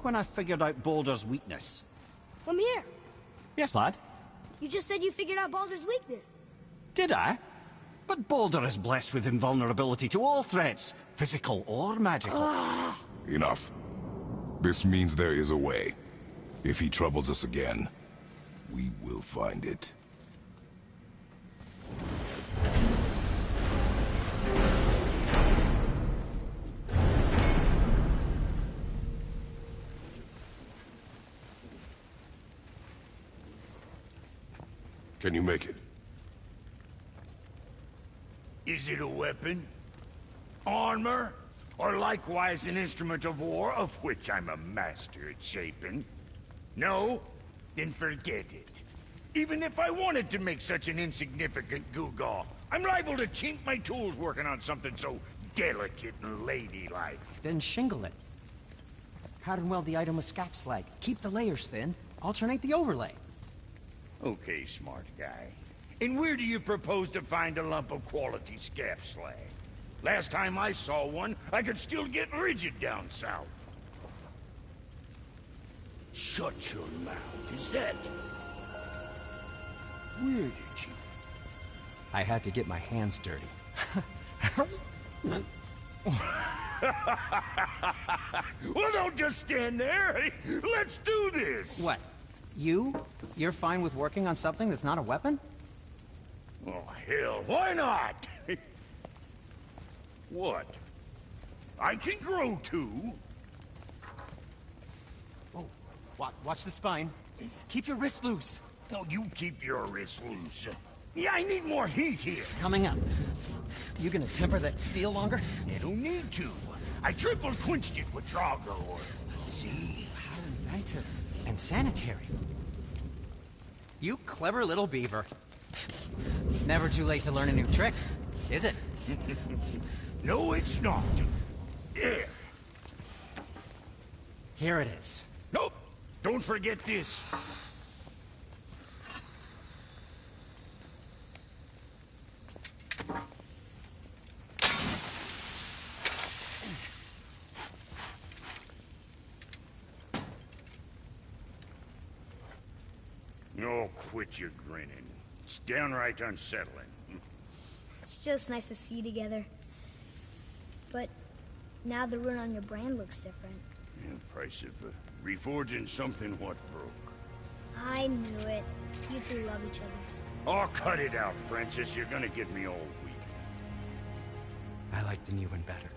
when I figured out Boulder's weakness? Come here. Yes, lad? You just said you figured out Baldur's weakness. Did I? But Boulder is blessed with invulnerability to all threats, physical or magical. Enough. This means there is a way. If he troubles us again, we will find it. Can you make it? Is it a weapon? Armor? Or likewise an instrument of war, of which I'm a master at shaping? No? Then forget it. Even if I wanted to make such an insignificant gewgaw, I'm liable to chink my tools working on something so delicate and ladylike. Then shingle it. Pattern weld the item with scap slag. Keep the layers thin. Alternate the overlay. Okay, smart guy. And where do you propose to find a lump of quality scap slag? Last time I saw one, I could still get rigid down south. Shut your mouth, is that... Where did you... I had to get my hands dirty. Well, don't just stand there. Let's do this. What? You're fine with working on something that's not a weapon? Oh, hell, why not? What? I can grow too. Oh, watch the spine. Keep your wrist loose. No, you keep your wrist loose. Yeah, I need more heat here. Coming up. You gonna temper that steel longer? You don't need to. I triple quenched it with Draugr oil. See? How inventive and sanitary. You clever little beaver. Never too late to learn a new trick, is it? No, it's not. There. Here it is. Nope. Don't forget this. No, quit your grinning. It's downright unsettling. It's just nice to see you together. But now the rune on your brand looks different. Yeah, price of reforging something what broke. I knew it. You two love each other. Oh, cut it out, Francis. You're gonna get me all weak. I like the new one better.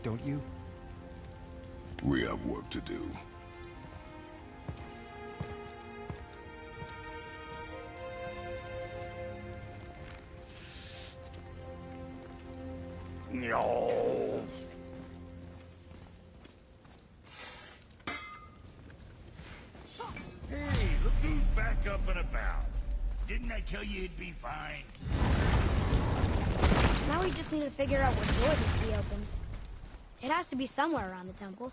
Don't you? We have work to do. No. Hey, look who's back up and about. Didn't I tell you it'd be fine? Now we just need to figure out what door this key opens. It has to be somewhere around the temple.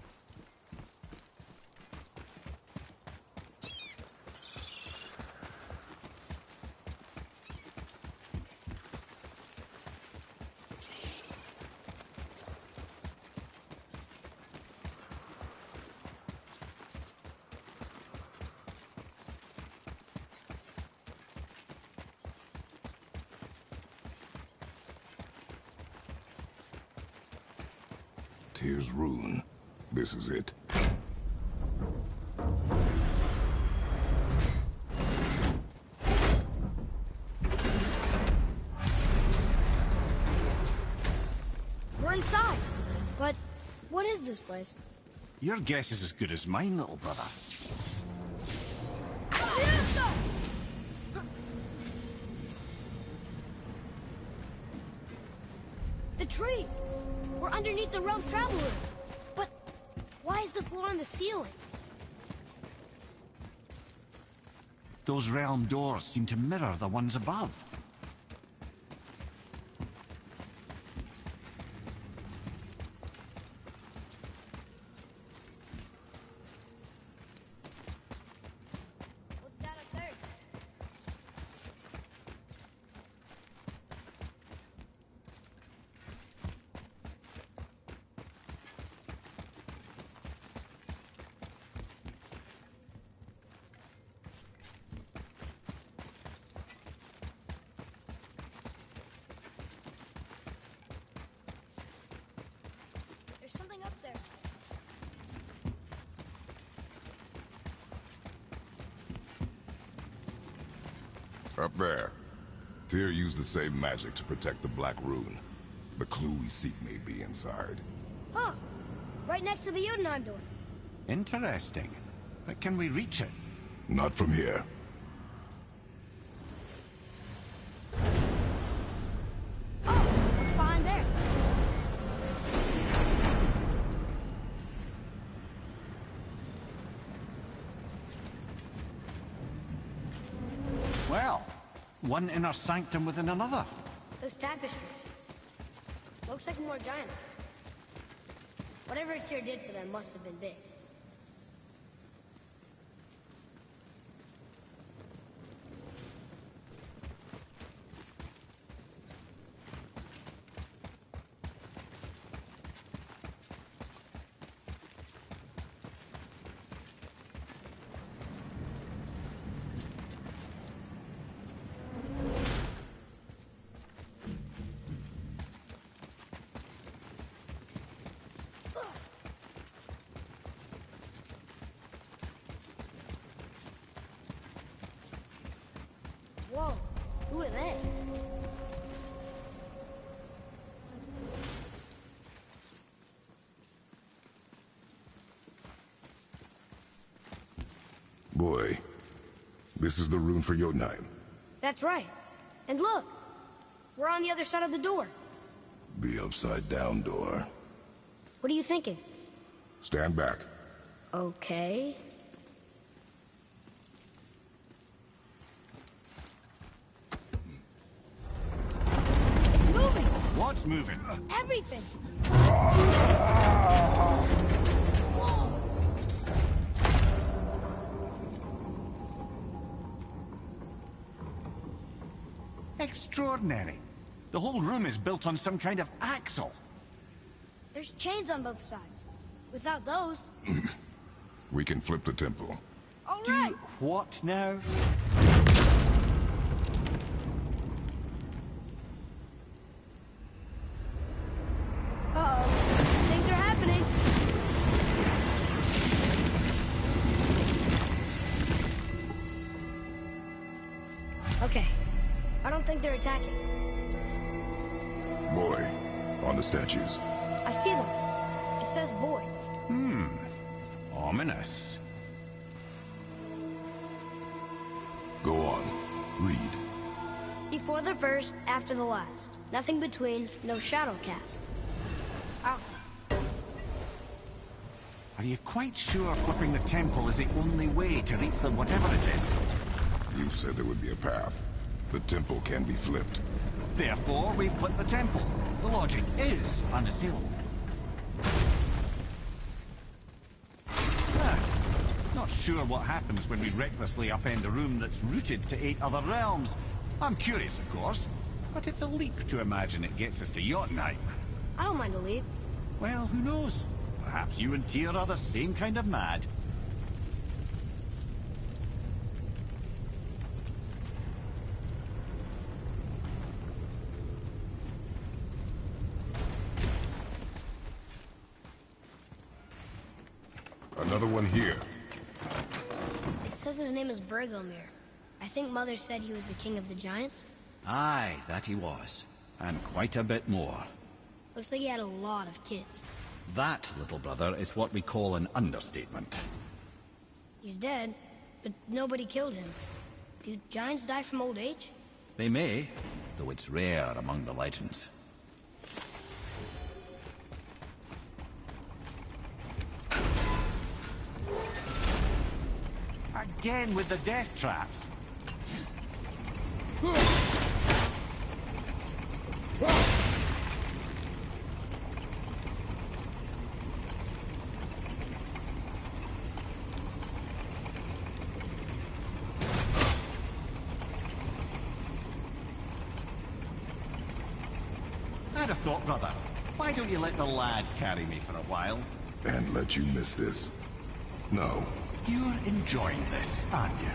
Tyr's rune. This is it. We're inside. But what is this place? Your guess is as good as mine, little brother. The tree! We're underneath the realm travel rooms. But why is the floor on the ceiling? Those realm doors seem to mirror the ones above. What's that up there? Up there. Tyr used the same magic to protect the Black Rune. The clue we seek may be inside. Huh. Right next to the Jotunheim door. Interesting. But can we reach it? Not from here. Oh, what's behind there? Well, one inner sanctum within another. Those tapestries. Looks like more giant. Whatever Tyr did for them must have been big. Whoa, who are they? Boy, this is the rune for Jotunheim. That's right. And look, we're on the other side of the door. The upside-down door. What are you thinking? Stand back. Okay. It's moving! What's moving? Everything! Extraordinary. The whole room is built on some kind of axle. There's chains on both sides. Without those... We can flip the temple. All Do right! what now? Uh-oh. Things are happening. Okay. I don't think they're attacking. Boy, on the statues. I see them. It says void. Ominous. Go on. Read. Before the first, after the last. Nothing between, no shadow cast. Alpha. Are you quite sure flipping the temple is the only way to reach them, whatever it is? You said there would be a path. The temple can be flipped. Therefore, we flip the temple. The logic is unassailable. Not sure what happens when we recklessly upend a room that's rooted to 8 other realms. I'm curious, of course, but it's a leap to imagine it gets us to Jotunheim. I don't mind a leap. Well, who knows? Perhaps you and Tyr are the same kind of mad. Another one here. It says his name is Bergelmir. I think Mother said he was the king of the giants. Aye, that he was. And quite a bit more. Looks like he had a lot of kids. That, little brother, is what we call an understatement. He's dead, but nobody killed him. Do giants die from old age? They may, though it's rare among the legends. Again with the death traps. I'd have thought, brother, why don't you let the lad carry me for a while? And let you miss this. No. You're enjoying this, aren't you?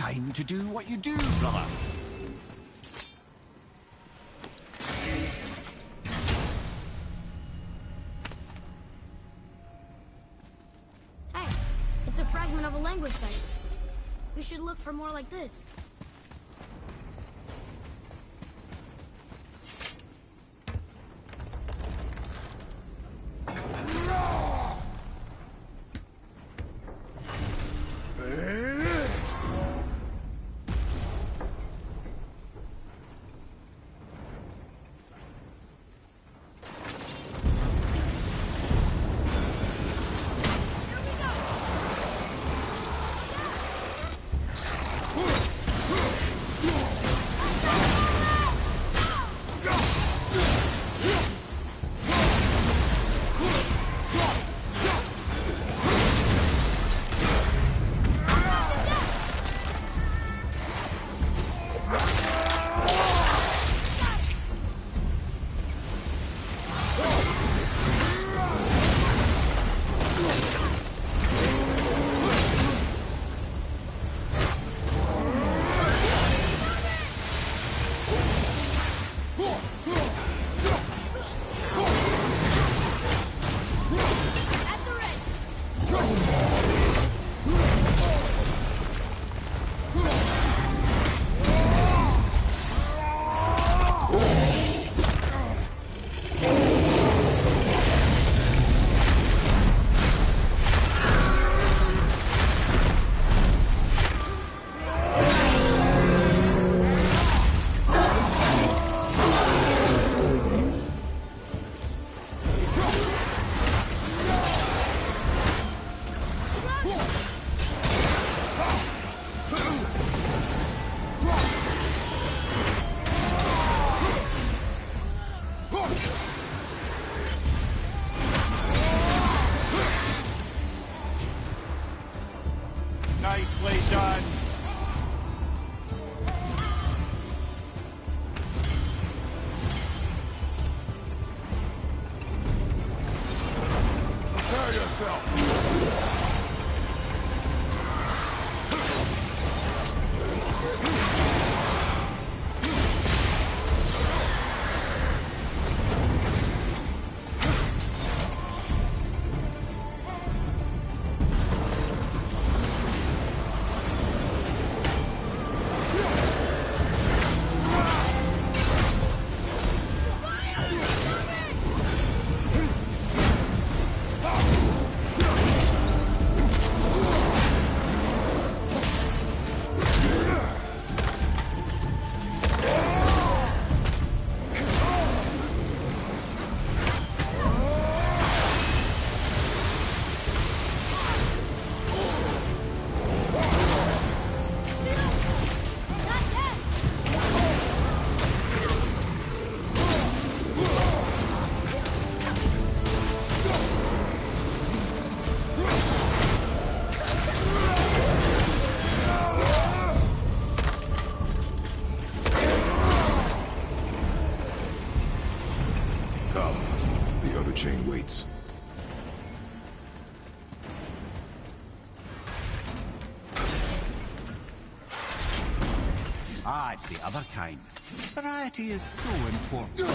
time to do what you do, brother. Hey, it's a fragment of a language site. We should look for more like this. Nicely done. Prepare yourself. Come. The other chain waits. Ah, it's the other kind. Variety is so important.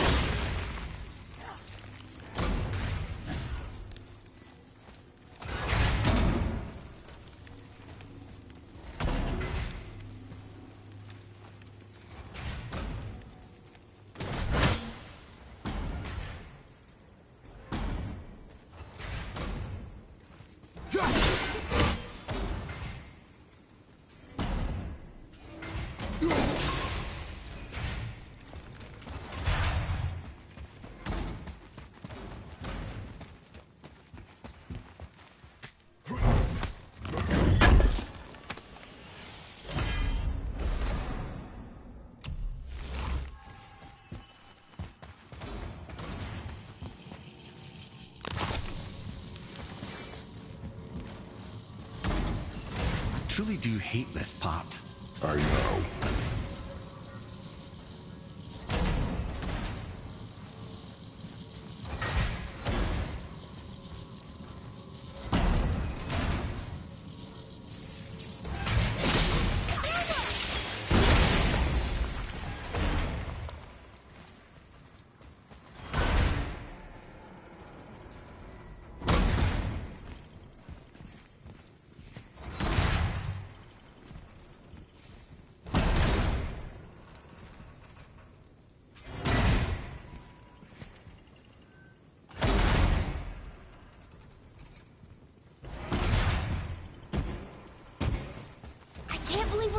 I truly do hate this part. I know.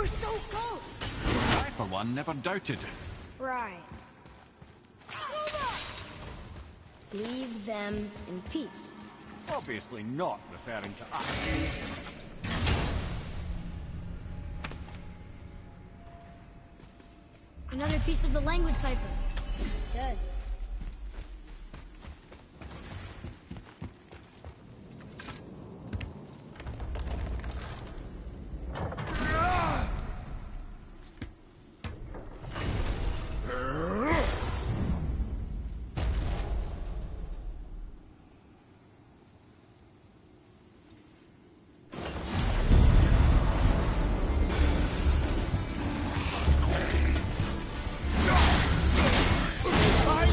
were so close. I, for one, never doubted. Right. Leave them in peace. Obviously not referring to us. Another piece of the language cipher. Good. I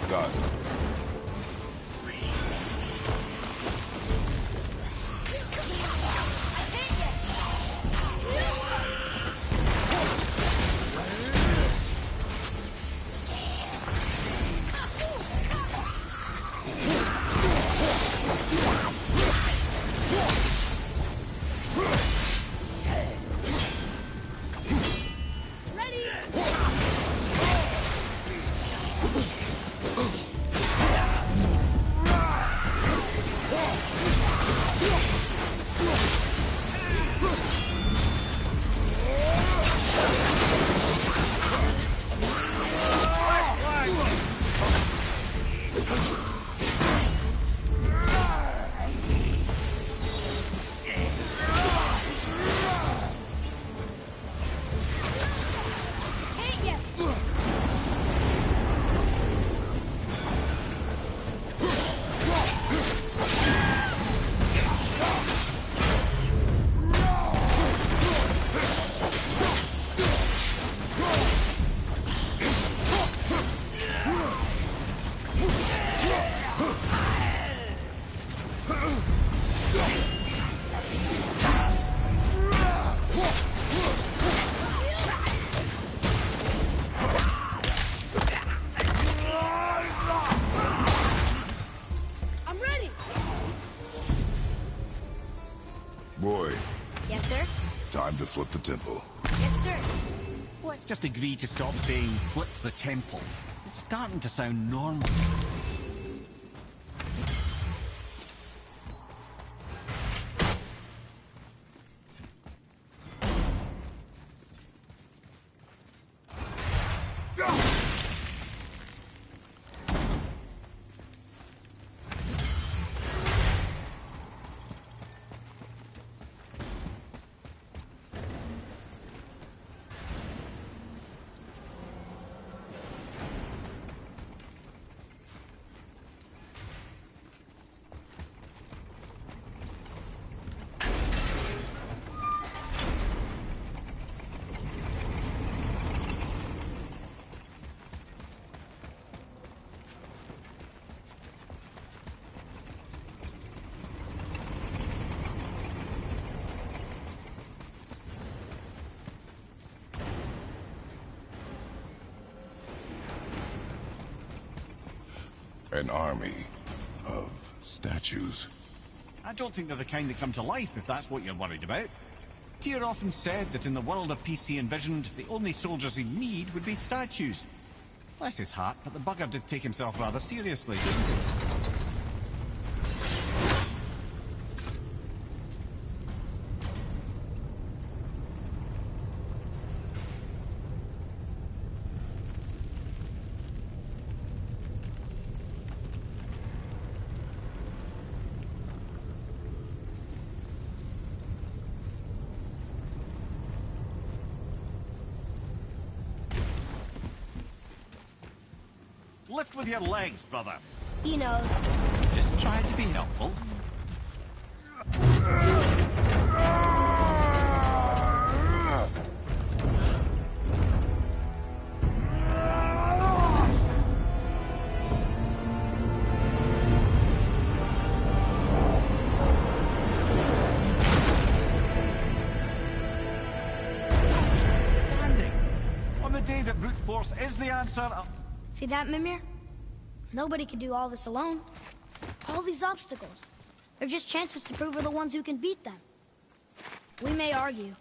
Got it. Boy, Yes, sir? time to flip the temple. Yes, sir. Let's just agree to stop saying flip the temple. It's starting to sound normal. An army of statues. I don't think they're the kind that come to life, if that's what you're worried about. Tyr often said that in the world of peace he envisioned, the only soldiers he'd need would be statues. Bless his heart, but the bugger did take himself rather seriously, didn't he? Lift with your legs, brother. He knows. Just try to be helpful. Standing. On the day that brute force is the answer, See that, Mimir? Nobody can do all this alone. All these obstacles. They're just chances to prove we're the ones who can beat them. We may argue.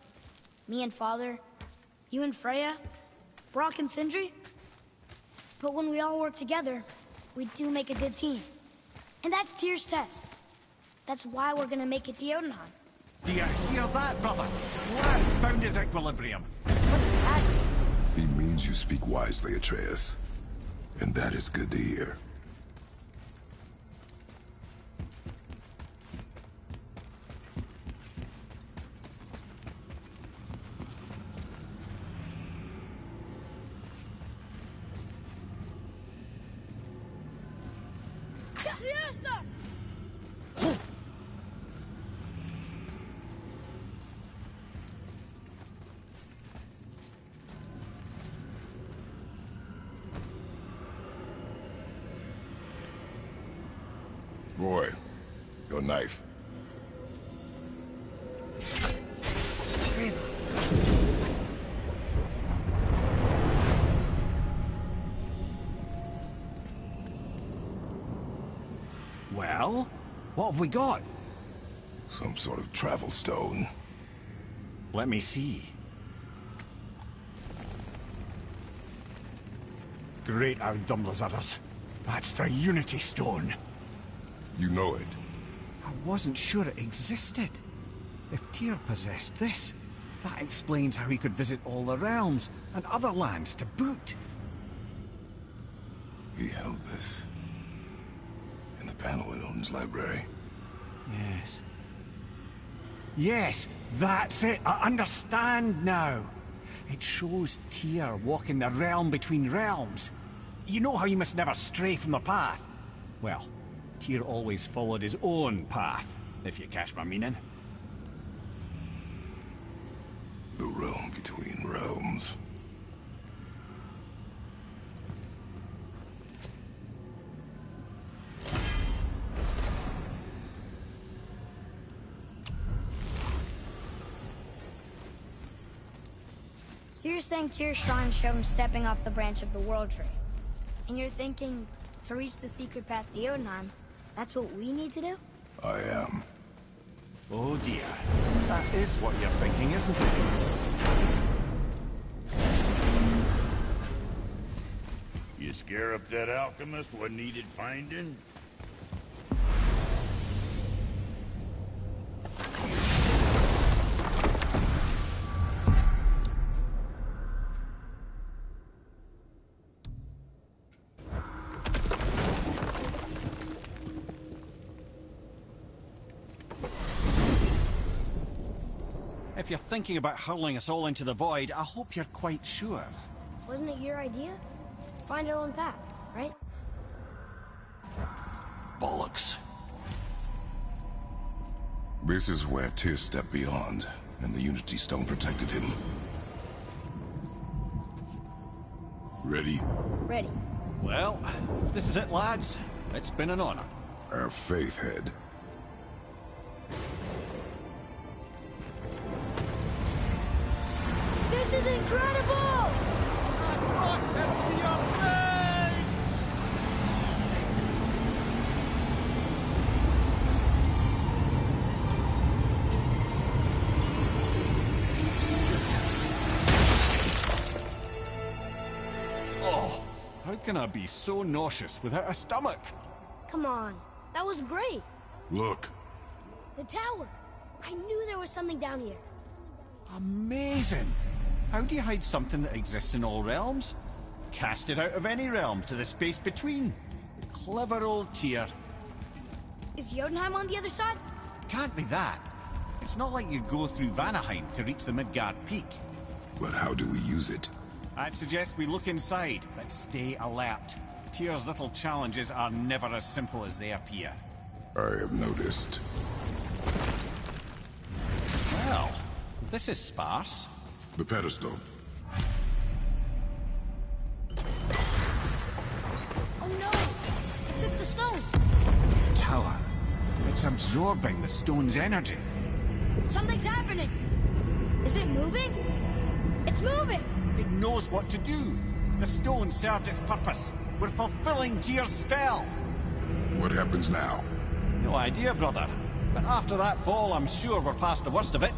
Me and Father, you and Freya, Brock and Sindri. But when we all work together, we do make a good team. And that's Tyr's test. That's why we're gonna make it to Jotunheim. do you hear that, brother? Lance found his equilibrium. What's that? He means you speak wisely, Atreus. And that is good to hear. Boy, your knife. Well, what have we got? Some sort of travel stone. Let me see. Great Ardumlazaras. That's the Unity Stone. You know it. I wasn't sure it existed. If Tyr possessed this, that explains how he could visit all the realms and other lands to boot. He held this in the panel in Odin's library. Yes. Yes, that's it. I understand now. It shows Tyr walking the realm between realms. You know how you must never stray from the path? Well, Tyr always followed his own path, if you catch my meaning. The realm between realms. So you're saying Tyr's shrine showed him stepping off the branch of the World Tree. And you're thinking, to reach the secret path to Jotunheim, that's what we need to do? I am. Oh dear. That is what you're thinking, isn't it? You scare up that alchemist what needed finding? If you're thinking about hurling us all into the void, I hope you're quite sure. Wasn't it your idea? Find our own path, right? Bollocks. This is where Tyr stepped beyond, and the Unity Stone protected him. Ready? Ready. Well, if this is it, lads, it's been an honor. Our faith head. This is incredible! Oh, how can I be so nauseous without a stomach? Come on, that was great. Look. The tower. I knew there was something down here. Amazing! How do you hide something that exists in all realms? Cast it out of any realm to the space between. Clever old Tyr. Is Jotunheim on the other side? Can't be that. It's not like you go through Vanaheim to reach the Midgard Peak. But how do we use it? I'd suggest we look inside, but stay alert. Tyr's little challenges are never as simple as they appear. I have noticed. Well, this is sparse. The pedestal. Oh no! It took the stone! Tower. It's absorbing the stone's energy. Something's happening! Is it moving? It's moving! It knows what to do. The stone served its purpose. We're fulfilling Tyr's spell. What happens now? No idea, brother. But after that fall, I'm sure we're past the worst of it.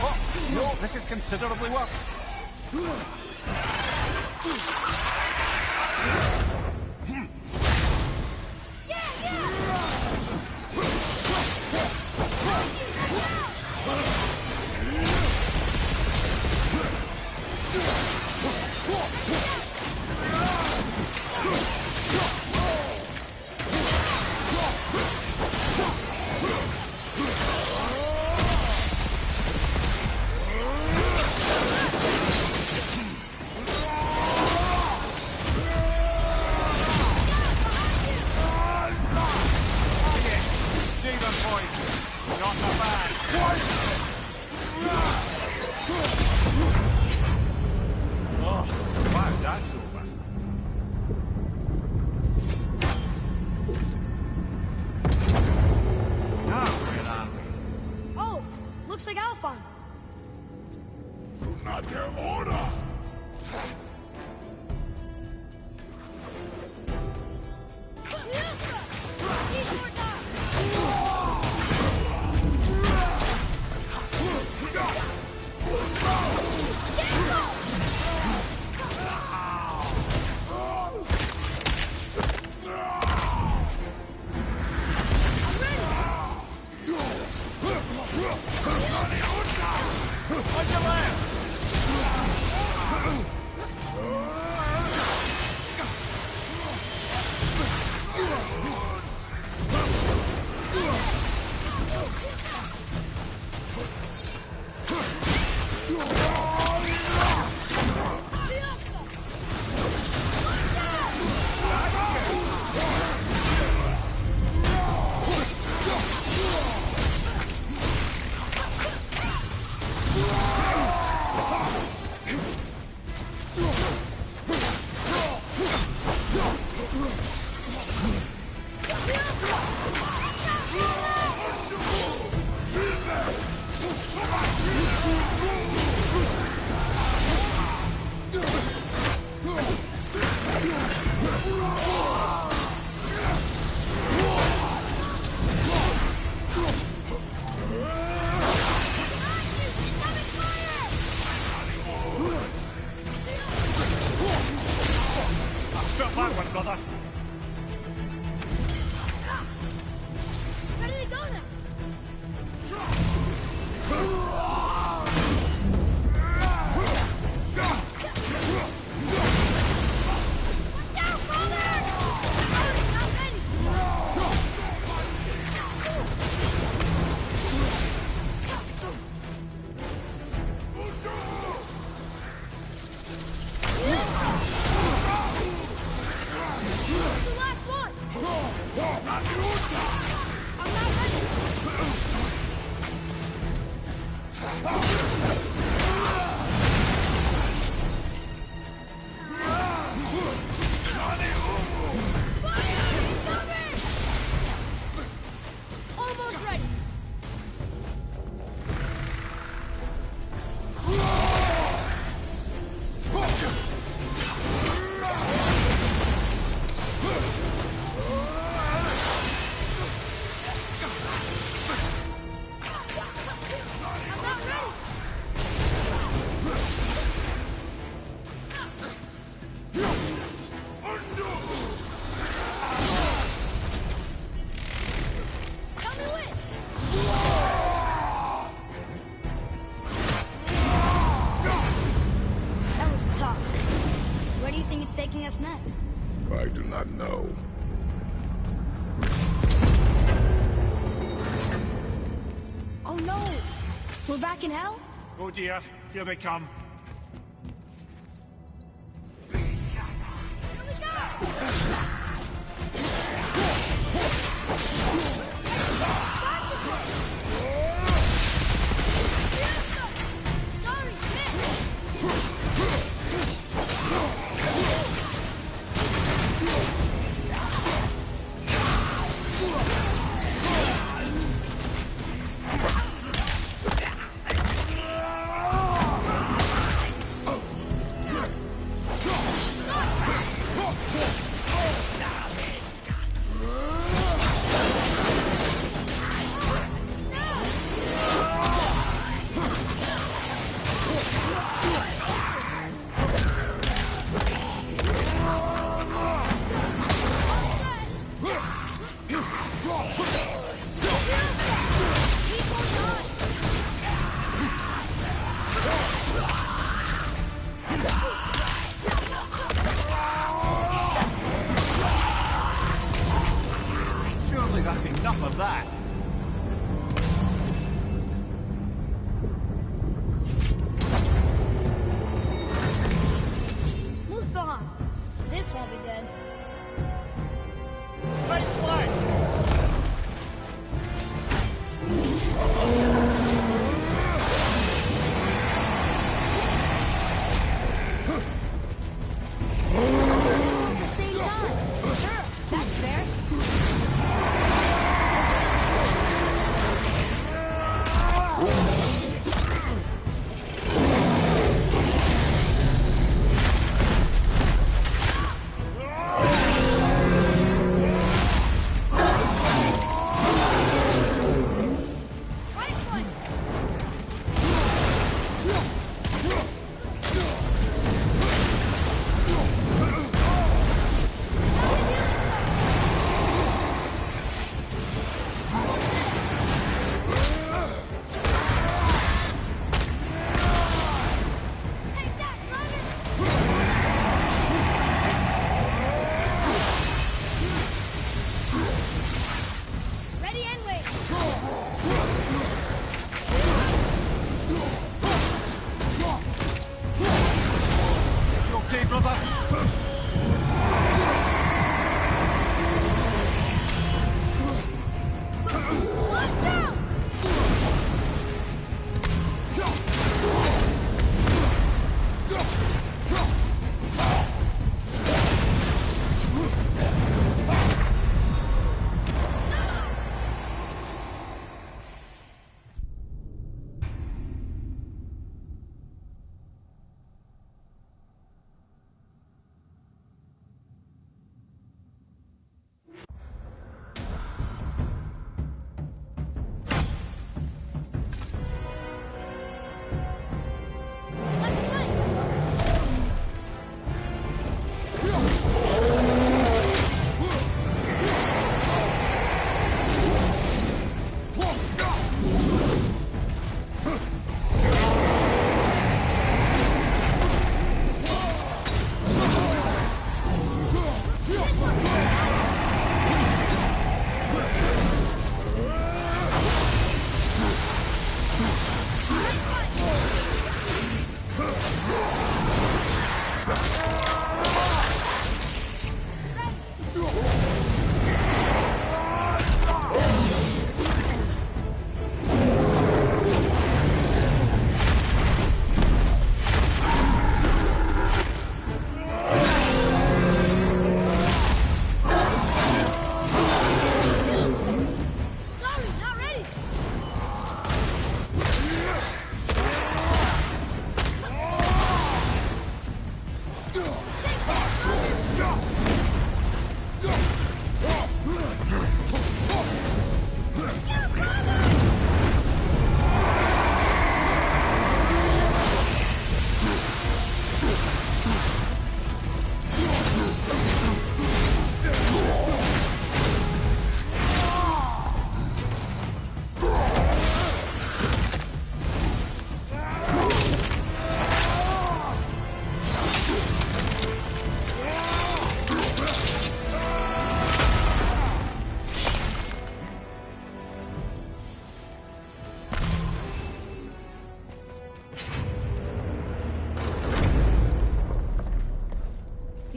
Oh, no, this is considerably worse. Got that one, brother. Where did it go now? Watch out, brother! Not ready. Who's the last one? I'm not ready. Almost ready. I'm not ready. Tell me when. That was tough. Where do you think it's taking us next? I do not know. Oh no! We're back in hell? Oh dear, here they come. Here we go! Sorry, missed.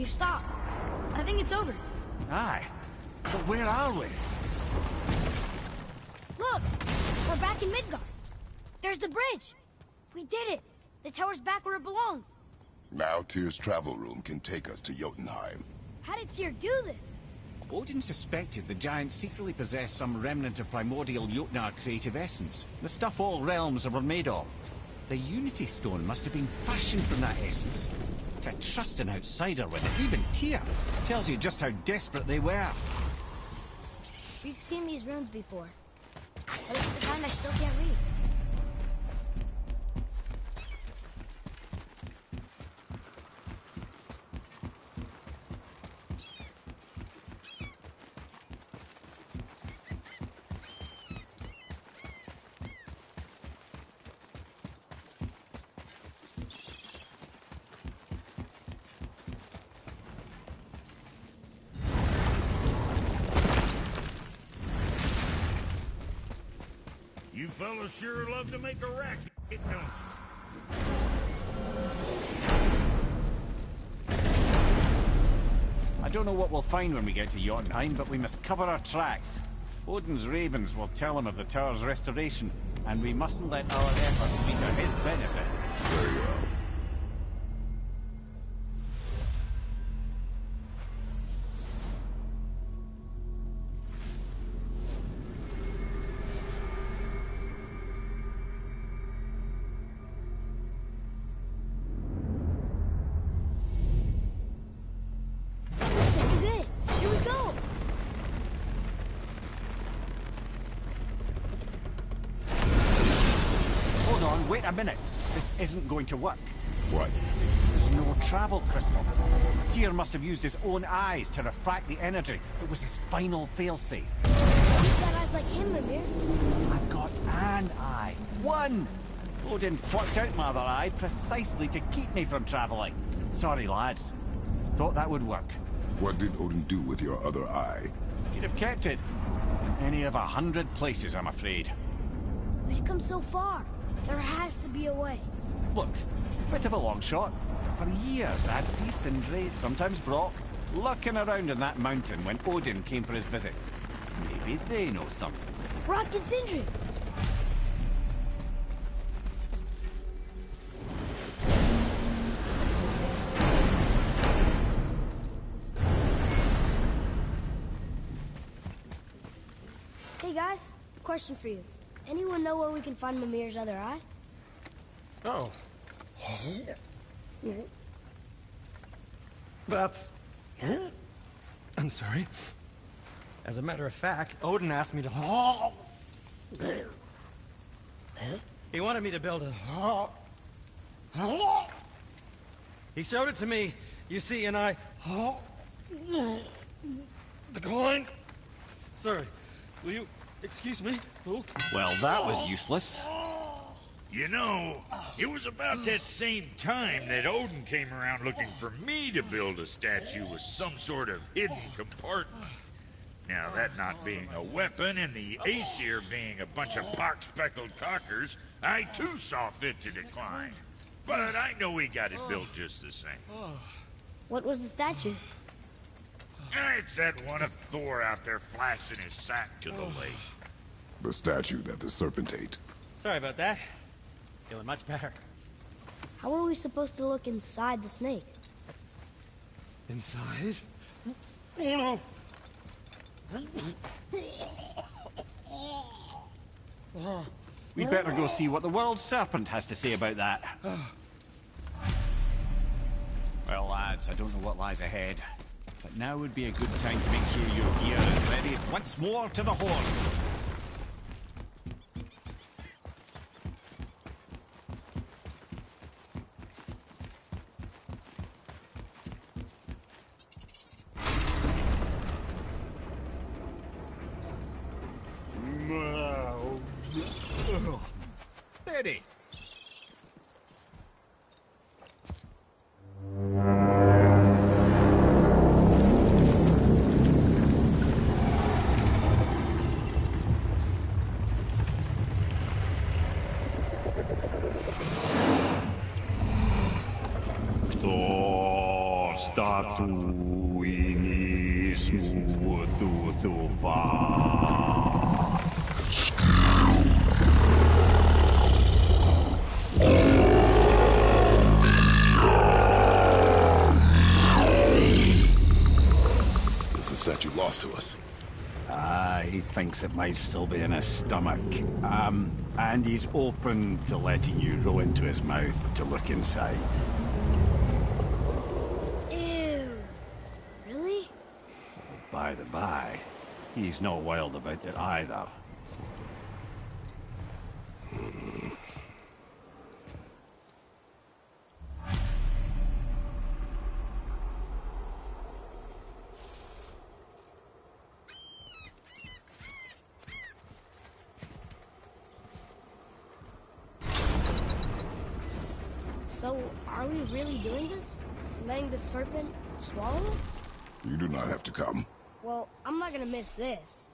stopped. I think it's over. Aye. But where are we? Look! We're back in Midgard. There's the bridge. We did it. The tower's back where it belongs. Now Tyr's travel room can take us to Jotunheim. How did Tyr do this? Odin suspected the giants secretly possessed some remnant of primordial Jotnar creative essence. The stuff all realms were made of. The Unity Stone must have been fashioned from that essence. To trust an outsider with it, even Tyr, tells you just how desperate they were. We've seen these runes before. But it's the kind I still can't read. You fellas sure love to make a racket, don't you? I don't know what we'll find when we get to Jotunheim, but we must cover our tracks. Odin's ravens will tell him of the tower's restoration, and we mustn't let our efforts be to his benefit. Very well. This is it. Here we go. Hold on, wait a minute. This isn't going to work. What? There's no travel crystal. Tyr must have used his own eyes to refract the energy. It was his final failsafe. You've got eyes like him, Mimir. I've got an eye. One! Odin plucked out my other eye precisely to keep me from traveling. Sorry, lads. Thought that would work. What did Odin do with your other eye? He'd have kept it. In any of 100 places, I'm afraid. We've come so far. There has to be a way. Look, bit of a long shot. For years, I'd see Sindri, sometimes Brock, lurking around in that mountain when Odin came for his visits. Maybe they know something. Brock and Sindri. Hey guys, question for you. Anyone know where we can find Mimir's other eye? Oh. That's... I'm sorry. As a matter of fact, Odin asked me to... He wanted me to build a... He showed it to me, you see, and I... Declined. Sorry, will you excuse me? Oh. Well, that was useless. You know, it was about that same time that Odin came around looking for me to build a statue with some sort of hidden compartment. Now, that not being a weapon and the Aesir being a bunch of pock-speckled talkers, I too saw fit to decline. But I know we got it built just the same. What was the statue? It's that one of Thor out there flashing his sack to the lake. The statue that the serpent ate. Sorry about that. Feeling much better. How are we supposed to look inside the snake? Inside? Oh no! We'd better go see what the world serpent has to say about that. Well, lads, I don't know what lies ahead, but now would be a good time to make sure your gear is ready once more to the horn. Ready. Ostatu inismu tutufa. Is the statue lost to us? He thinks it might still be in his stomach. And he's open to letting you roll into his mouth to look inside. Ew. Really? By the by, he's not wild about it either. So, are we really doing this? Letting the serpent swallow us? You do not have to come. Well, I'm not gonna miss this.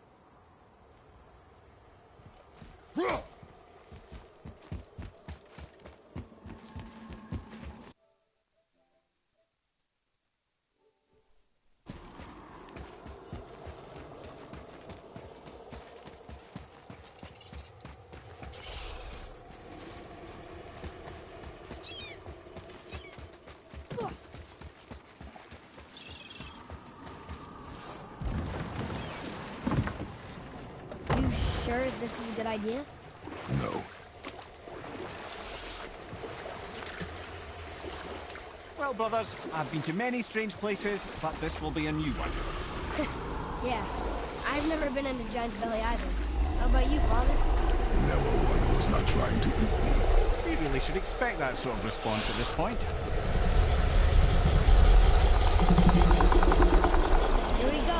You sure this is a good idea? No. Well, brothers, I've been to many strange places, but this will be a new one. Yeah. I've never been in a giant's belly either. How about you, Father? Never one was not trying to eat me. We really should expect that sort of response at this point. Here we go.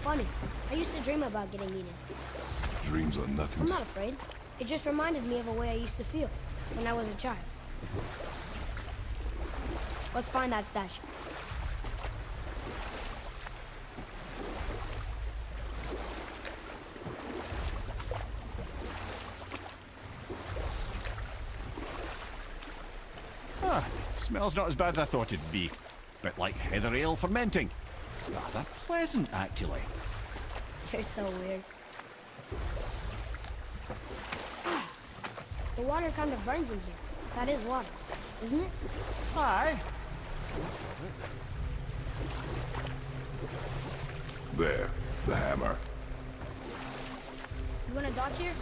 Funny. I used to dream about getting eaten. Dreams are nothing I'm to... not afraid. It just reminded me of a way I used to feel when I was a child. Let's find that statue. Smells not as bad as I thought it'd be. Bit like heather ale fermenting. Rather pleasant, actually. You're so weird. The water kind of burns in here. That is water, isn't it? Aye. There, the hammer. You want to dock here?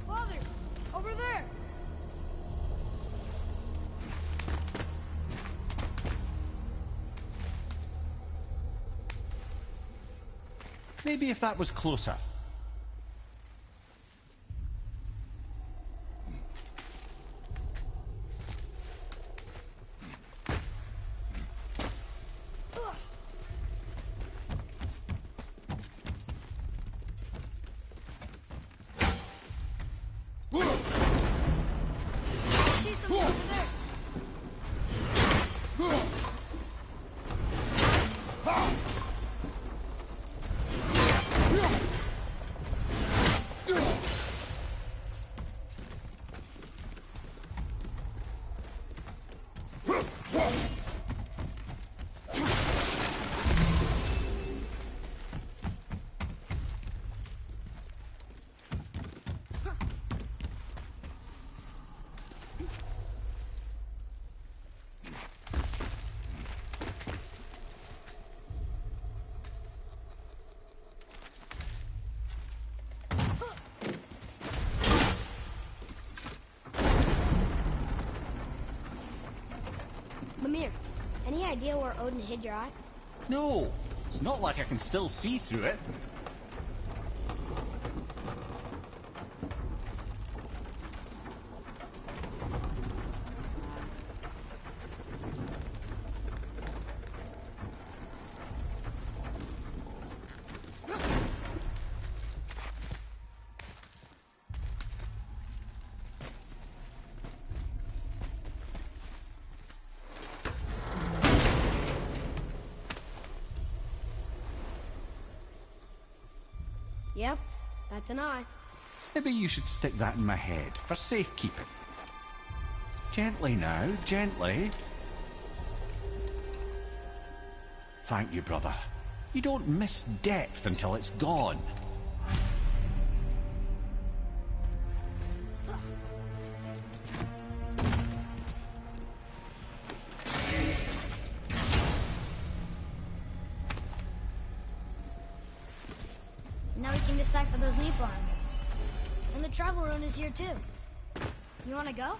Father, over there. Maybe if that was closer. See something over there. idea where Odin hid your eye? No, it's not like I can still see through it. Yep, that's an eye. Maybe you should stick that in my head for safekeeping. Gently now, gently. Thank you, brother. You don't miss depth until it's gone. Now we can decipher those Niflheim runes. And the travel rune is here too. You wanna go?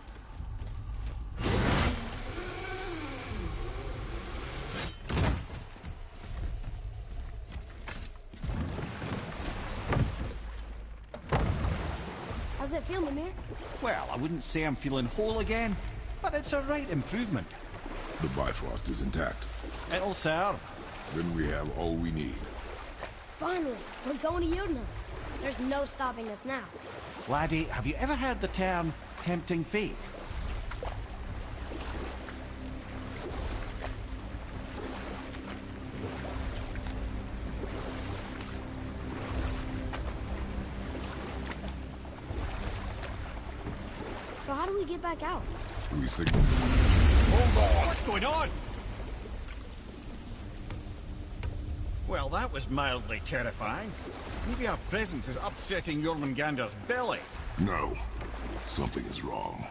How's it feel, Mimir? Well, I wouldn't say I'm feeling whole again, but it's a right improvement. The Bifrost is intact. It'll serve. Then we have all we need. Finally, we're going to Jotunheim. There's no stopping us now. Laddie, have you ever heard the term tempting fate? So how do we get back out? We signal. Hold on! What's going on? Well, that was mildly terrifying. Maybe our presence is upsetting Jormungandr's belly. No. Something is wrong.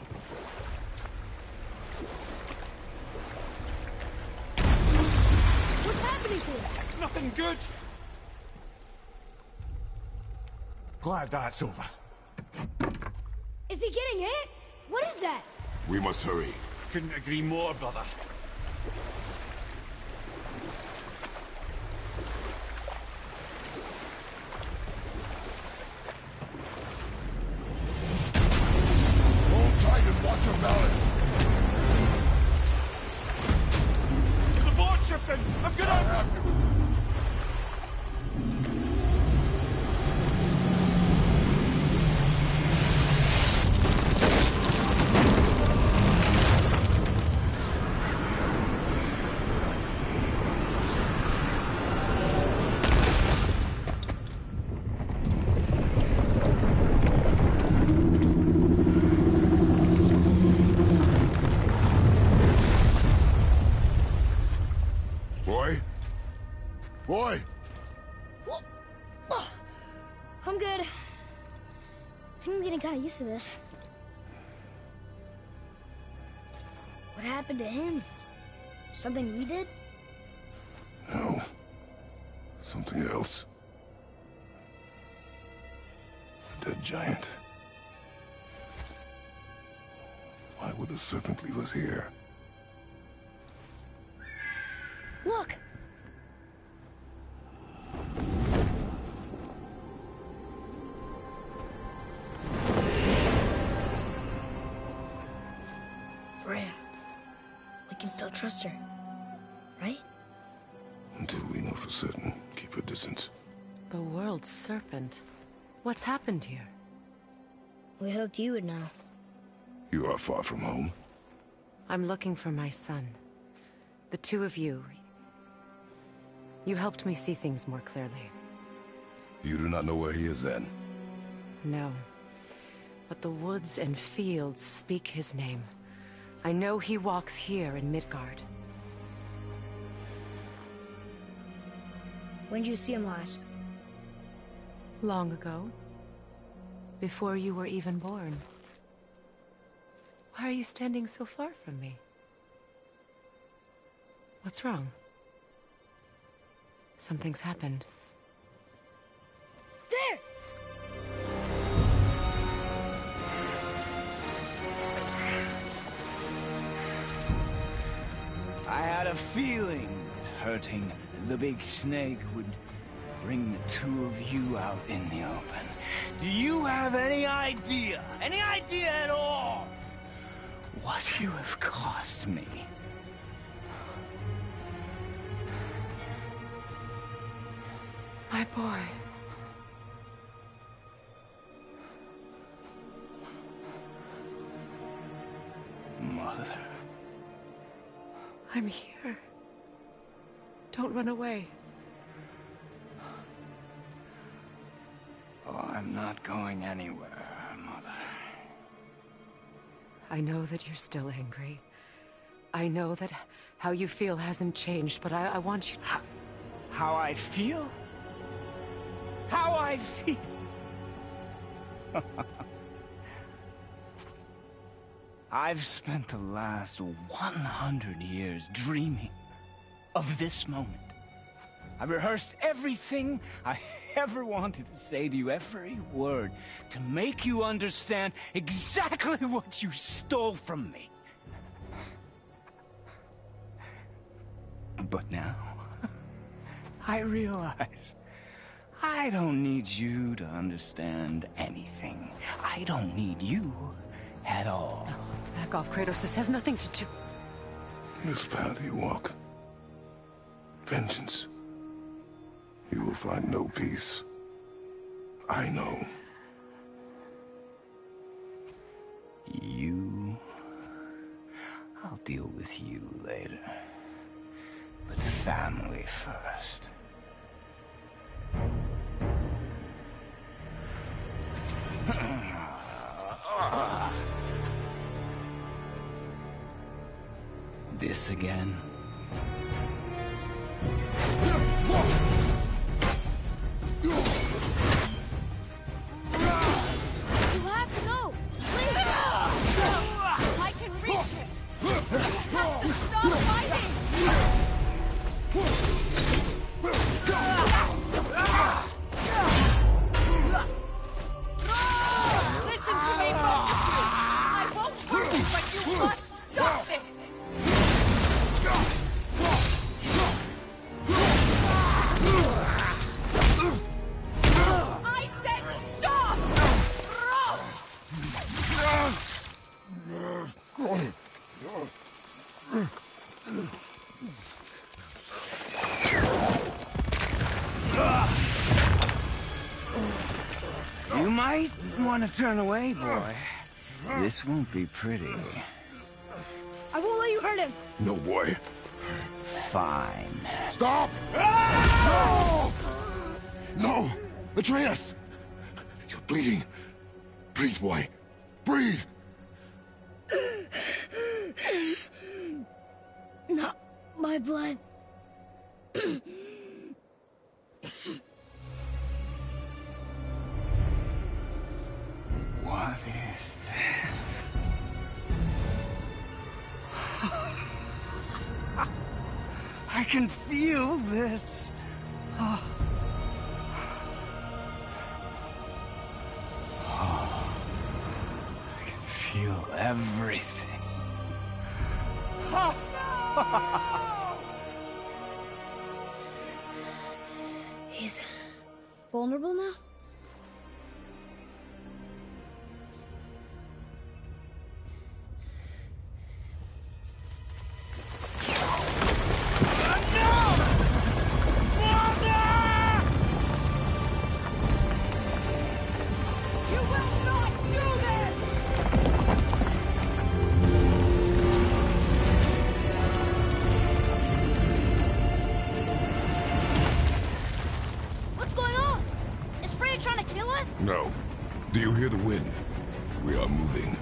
What's happening to us? Nothing good! Glad that's over. Is he getting hit? What is that? We must hurry. Couldn't agree more, brother. Hold tight and watch your balance. The boat shifting! I'm gonna... Boy? Boy! I'm good. I think I'm getting kind of used to this. What happened to him? Something we did? No. Something else. A dead giant. Why would the serpent leave us here? Look! Freya. We can still trust her, right? Until we know for certain, keep her distance. The world's serpent. What's happened here? We hoped you would know. You are far from home. I'm looking for my son. The two of you. You helped me see things more clearly. You do not know where he is then? No. But the woods and fields speak his name. I know he walks here in Midgard. When did you see him last? Long ago. Before you were even born. Why are you standing so far from me? What's wrong? Something's happened. There! I had a feeling that hurting the big snake would bring the two of you out in the open. Do you have any idea at all, what you have cost me? My boy. Mother. I'm here. Don't run away. Oh, I'm not going anywhere, Mother. I know that you're still angry. I know that how you feel hasn't changed, but I want you to... How I feel? How I feel? I've spent the last 100 years dreaming of this moment. I've rehearsed everything I ever wanted to say to you, every word, to make you understand exactly what you stole from me. But now, I realize I don't need you to understand anything. I don't need you at all. No, back off, Kratos. This has nothing to do... This path you walk, vengeance, you will find no peace. I know. You... I'll deal with you later. But family first. This again? You have to go! Please! I can reach it! You have to stop fighting! Listen to me, both of you! I won't hurt you, but you must stop this! I said stop! You might want to turn away, boy. This won't be pretty. I won't let you hurt him! No, boy. Fine. Stop! No! No! Atreus! You're bleeding. Breathe, boy. Breathe! Not my blood. What is that? I can feel this. Oh. I can feel everything. He's vulnerable now? You will not do this! What's going on? Is Freya trying to kill us? No. Do you hear the wind? We are moving.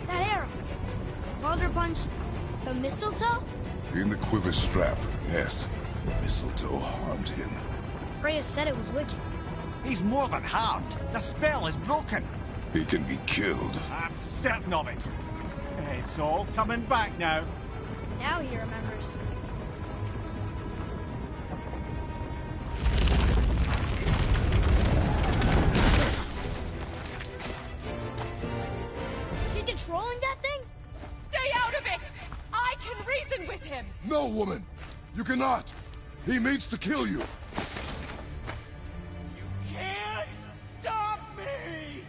That arrow. Baldur punched the mistletoe? In the quiver strap, yes. Mistletoe harmed him. Freya said it was wicked. He's more than harmed. The spell is broken. He can be killed. I'm certain of it. It's all coming back now. Now he remembers. She's controlling that thing? Stay out of it! I can reason with him! No woman! You cannot! He means to kill you! Can't stop me!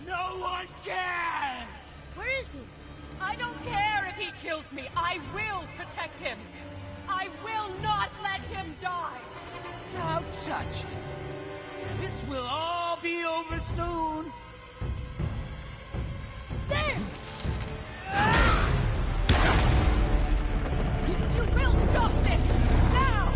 No one can! Where is he? I don't care if he kills me. I will protect him. I will not let him die. Don't touch it. This will all be over soon. There! You will stop this! Now!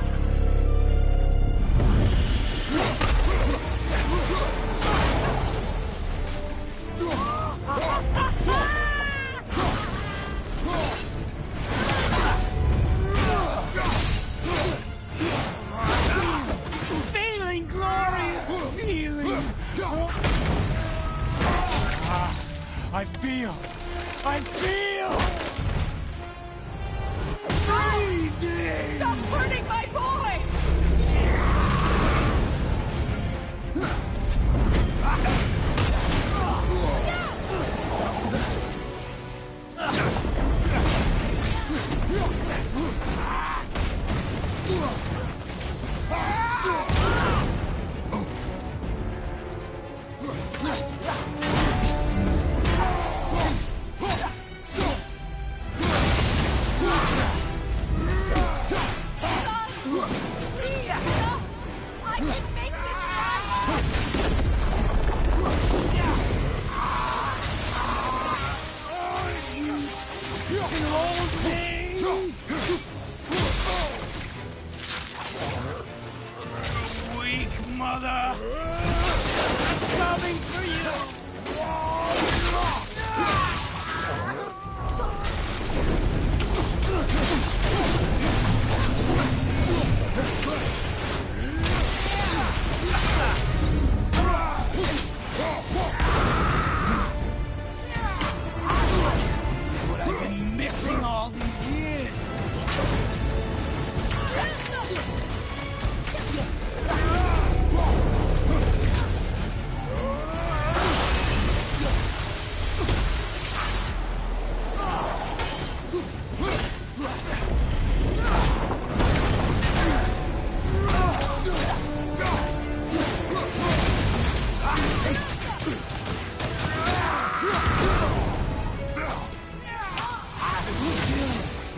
Feeling glorious feeling. I feel freezing. Stop hurting my boy! I can make this right! Weak mother. Coming for you. What I've been missing all these years.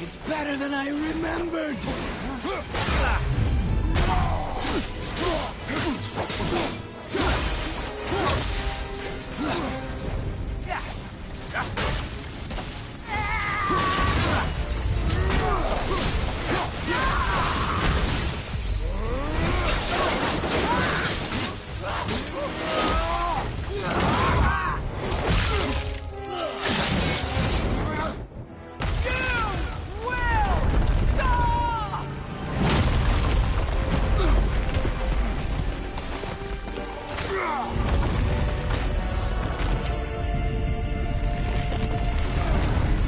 It's better than I remembered.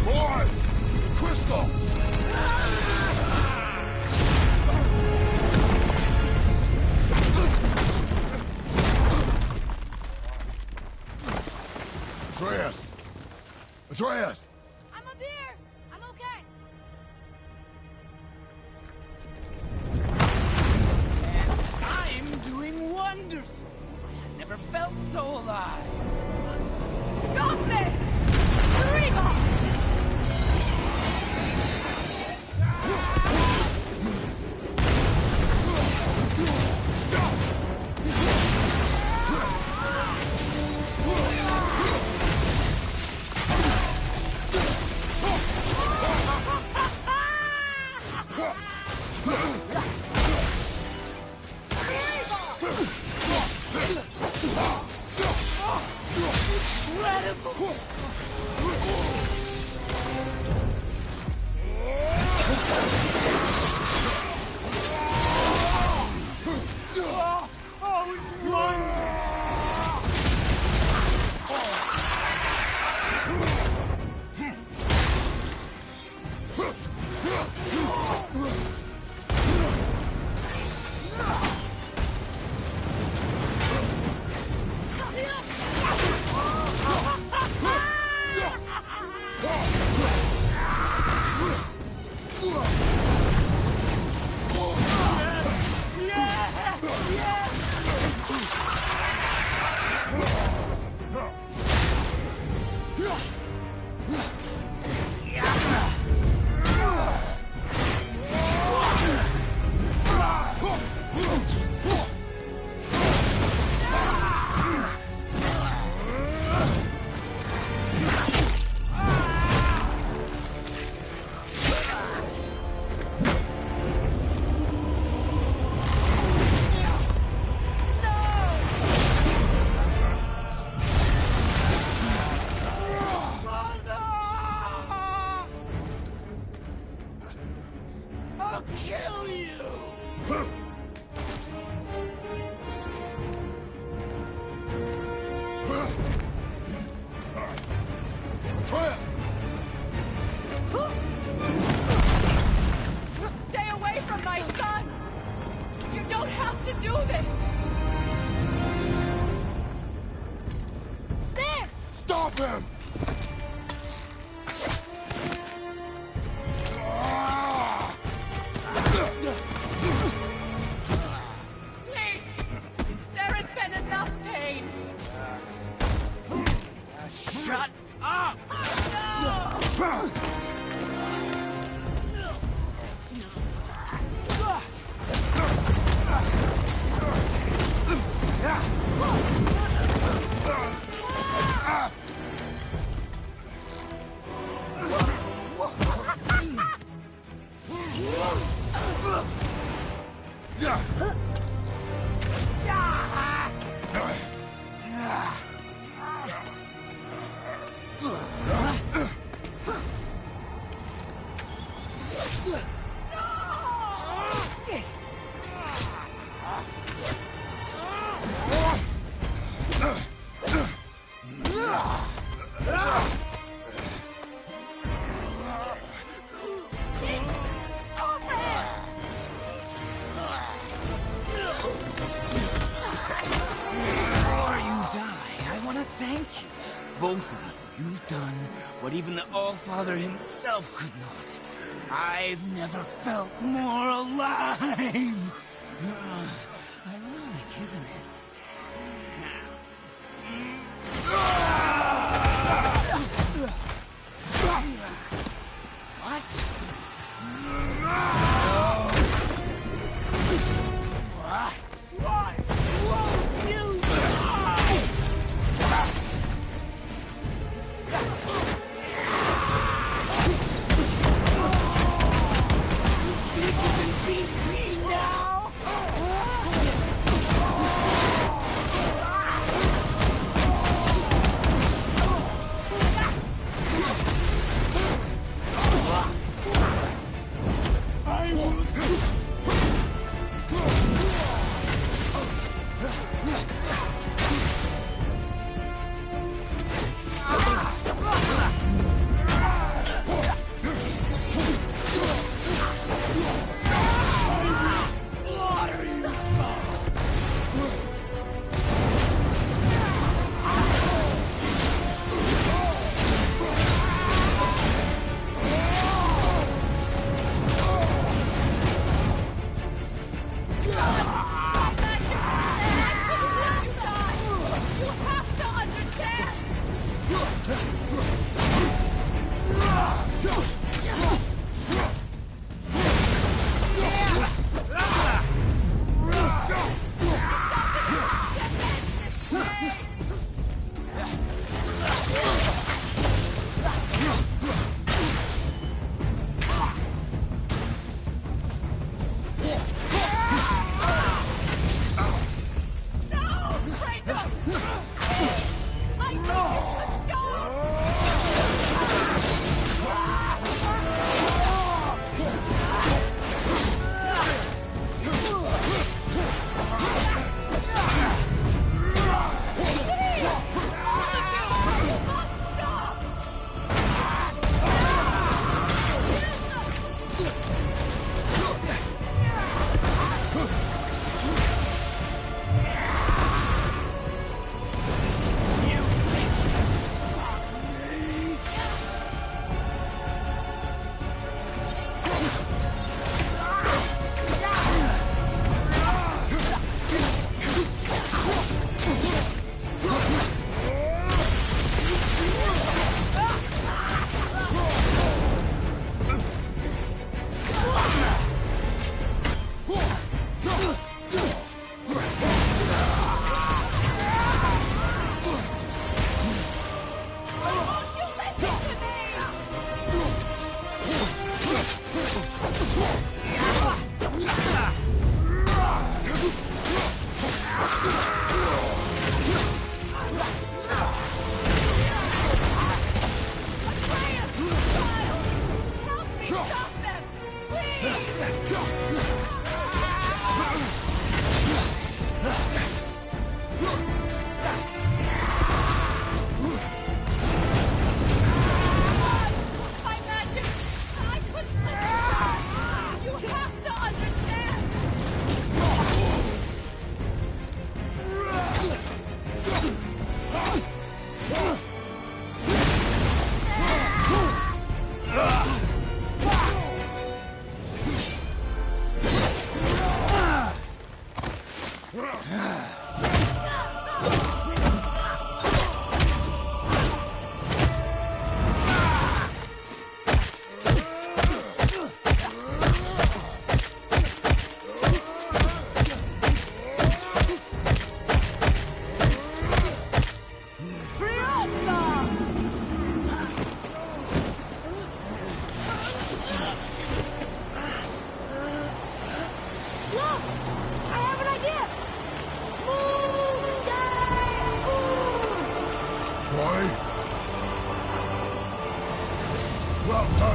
Boy! Crystal! Atreus! Atreus! I'm up here! I'm okay! I'm doing wonderful. I've never felt so alive. Stop this! Reba! Incredible! Stay away from my son! You don't have to do this! There! Stop him! Please! There has been enough pain! Shut up! Before you die, I want to thank you. Both of you. You've done what even the All-Father himself could not. I've never felt more alive. Ironic, isn't it? Why won't you die? Think you can beat me now?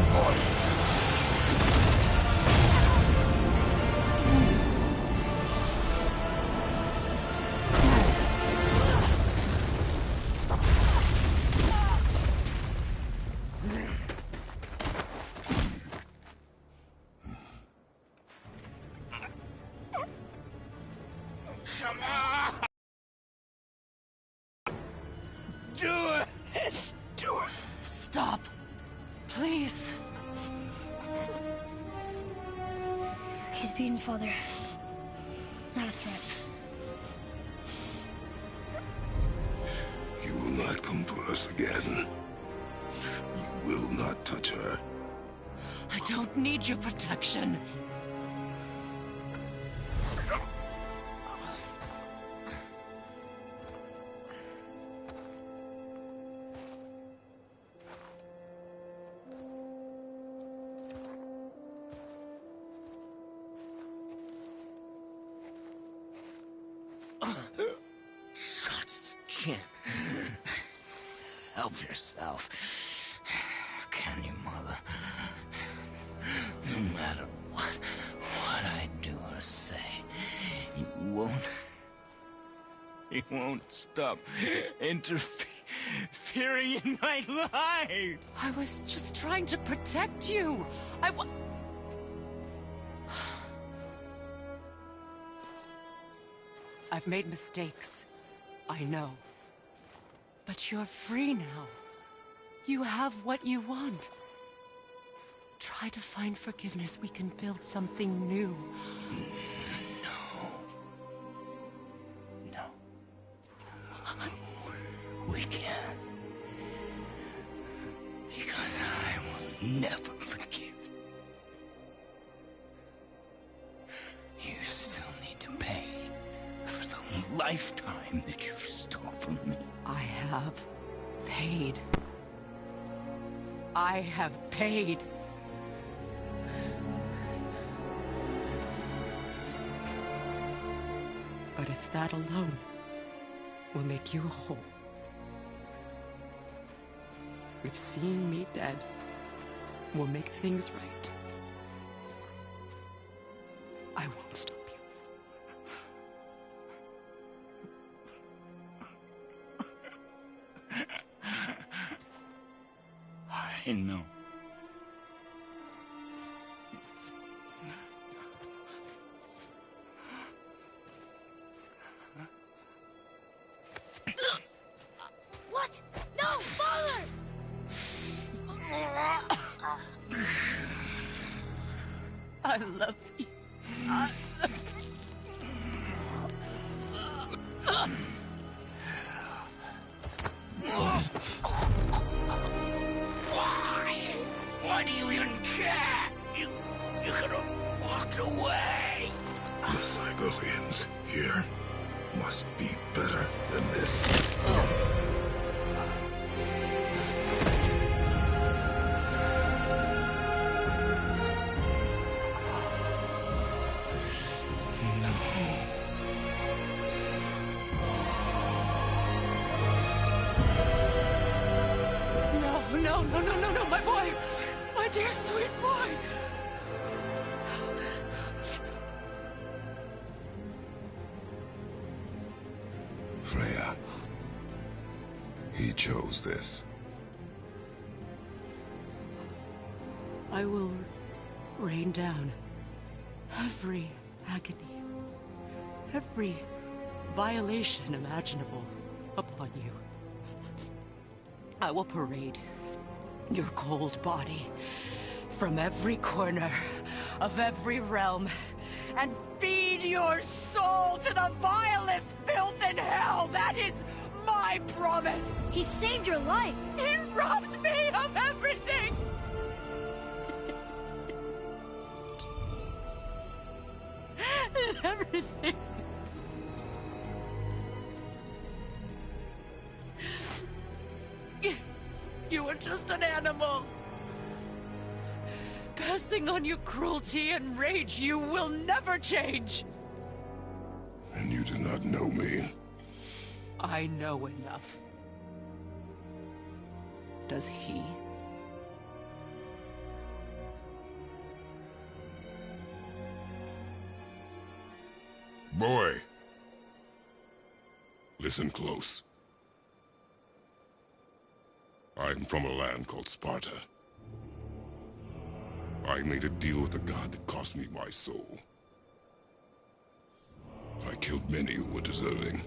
spawn point. Come on! Do it! Do it! Stop. Please. He's beaten, Father. Not a threat. You will not come for us again. You will not touch her. I don't need your protection. Just can't help yourself. Can you, Mother? No matter what I do or say, you won't stop interfering in my life. I was just trying to protect you. I've made mistakes. I know. But you're free now. You have what you want. Try to find forgiveness. We can build something new. No. We can't. Because I will never forgive. You still need to pay for the lifetime that you stole from me. I have paid. I have paid. But if that alone will make you whole, if seeing me dead will make things right, I won't stop you. I know. What? No, Father! I love you. Why do you even care? You could have walked away. The Cygolians here must be better than this. No, my boy! My dear sweet boy! Freya. He chose this. I will rain down every agony, every violation imaginable upon you. I will parade your cold body from every corner of every realm and feed your soul to the vilest filth in hell. That is my promise. He saved your life. He robbed me of everything. Everything. You were just an animal. Passing on your cruelty and rage, you will never change. And you do not know me. I know enough. Does he? Boy. Listen close. I'm from a land called Sparta. I made a deal with the god that cost me my soul. I killed many who were deserving.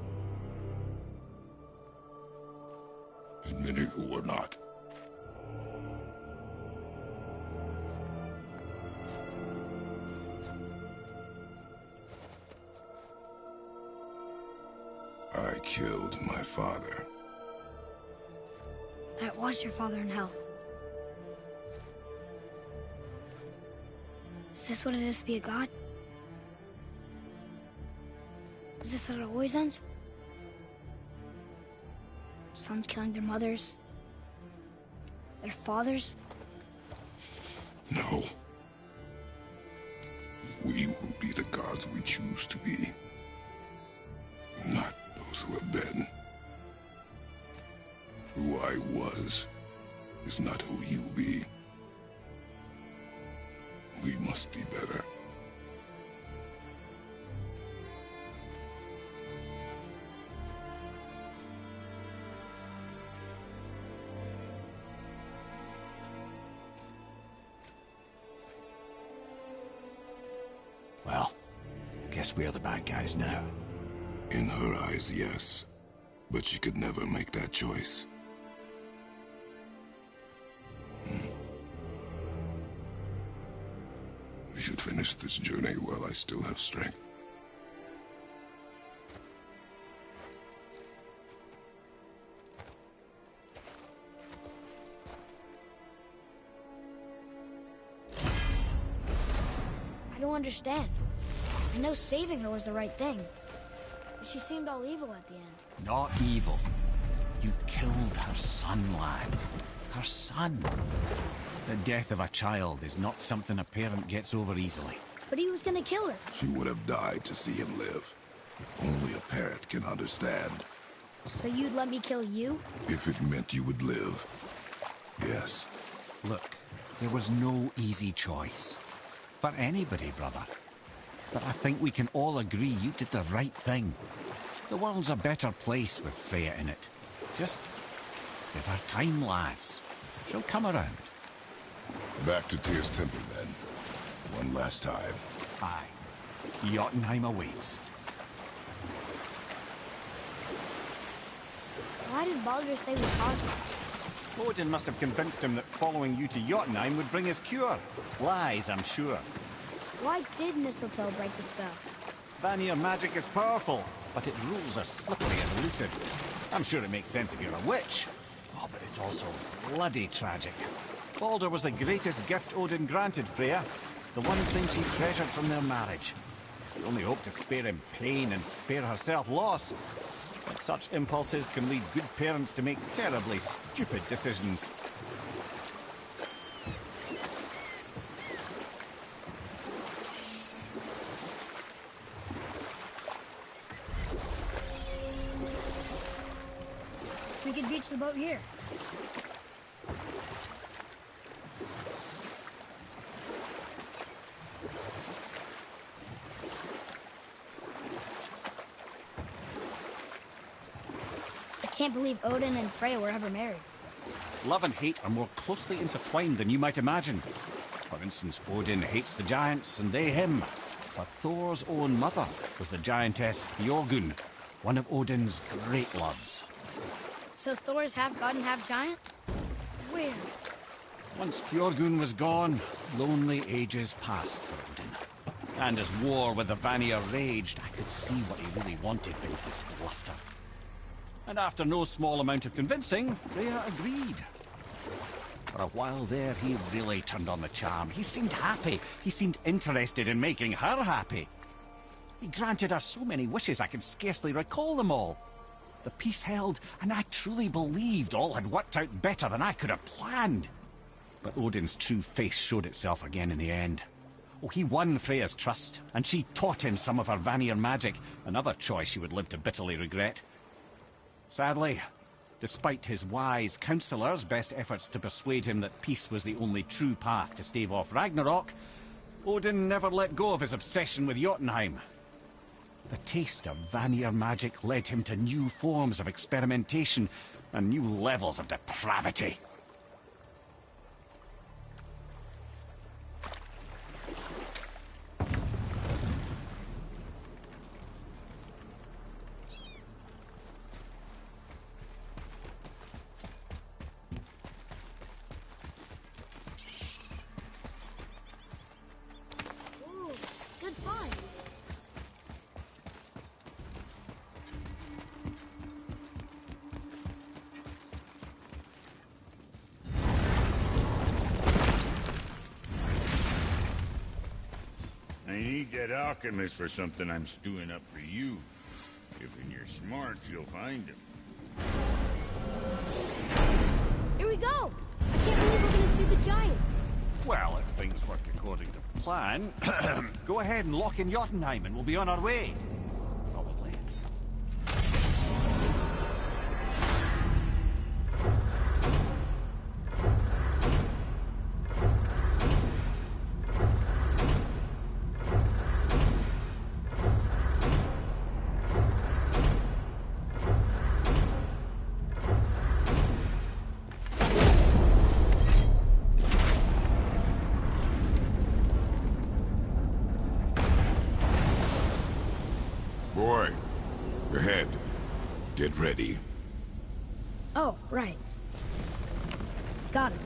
And many who were not. I killed my father. That was your father in hell. Is this what it is to be a god? Is this how it always ends? Sons killing their mothers? Their fathers? No. We will be the gods we choose to be. Not those who have been. Who I was is not who you be. We must be better. Well, guess we're the bad guys now. In her eyes, yes. But she could never make that choice. We should finish this journey while I still have strength. I don't understand. I know saving her was the right thing. But she seemed all evil at the end. Not evil. You killed her son, lad. Her son. The death of a child is not something a parent gets over easily. But he was gonna kill her. She would have died to see him live. Only a parent can understand. So you'd let me kill you? If it meant you would live. Yes. Look, there was no easy choice. For anybody, brother. But I think we can all agree you did the right thing. The world's a better place with Freya in it. Just give her time, lads. She'll come around. Back to Tyr's temple, then. One last time. Aye. Jotunheim awaits. Why did Baldur say we caused it? Odin must have convinced him that following you to Jotunheim would bring his cure. Lies, I'm sure. Why did Mistletoe break the spell? Vanir magic is powerful, but its rules are slippery and elusive. I'm sure it makes sense if you're a witch. Oh, but it's also bloody tragic. Baldur was the greatest gift Odin granted Freya. The one thing she treasured from their marriage. She only hoped to spare him pain and spare herself loss. But such impulses can lead good parents to make terribly stupid decisions. We could beach the boat here. I can't believe Odin and Freya were ever married. Love and hate are more closely intertwined than you might imagine. For instance, Odin hates the giants and they him. But Thor's own mother was the giantess Fjorgun, one of Odin's great loves. So Thor's half god and half giant? Weird. Once Fjorgun was gone, lonely ages passed for Odin. And as war with the Vanir raged, I could see what he really wanted beneath his bluster. And after no small amount of convincing, Freya agreed. For a while there, he really turned on the charm. He seemed happy. He seemed interested in making her happy. He granted her so many wishes I could scarcely recall them all. The peace held, and I truly believed all had worked out better than I could have planned. But Odin's true face showed itself again in the end. Oh, he won Freya's trust, and she taught him some of her Vanir magic, another choice she would live to bitterly regret. Sadly, despite his wise counselors' best efforts to persuade him that peace was the only true path to stave off Ragnarok, Odin never let go of his obsession with Jotunheim. The taste of Vanir magic led him to new forms of experimentation and new levels of depravity. Ooh, good find. I need that alchemist for something I'm stewing up for you. If in your smarts, you'll find him. Here we go! I can't believe we're gonna see the giants. Well, if things work according to plan, go ahead and lock in Jotunheim and we'll be on our way. Probably. Boy, ahead. Get ready. Oh, right. Got it.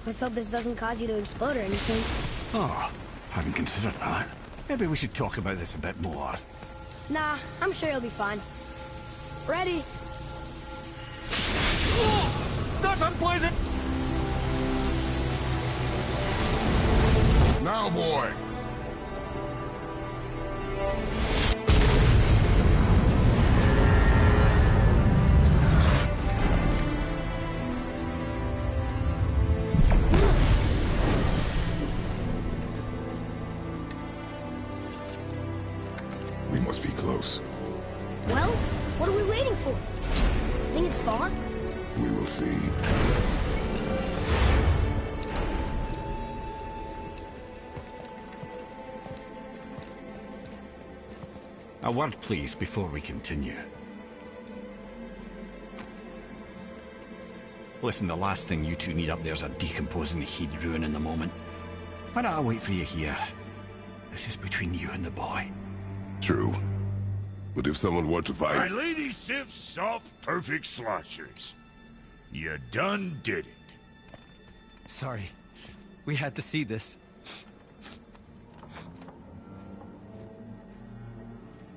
Let's hope this doesn't cause you to explode or anything. Oh, hadn't considered that. Maybe we should talk about this a bit more. Nah, I'm sure you'll be fine. Ready? That's unpleasant! Now, boy! We must be close. Well, what are we waiting for? Think it's far? We will see. A word, please, before we continue. Listen, the last thing you two need up there's a decomposing heat ruining the moment. Why don't I wait for you here? This is between you and the boy. True. But if someone were to My fight... lady Sif's soft, perfect sloshers. You done did it. Sorry. We had to see this.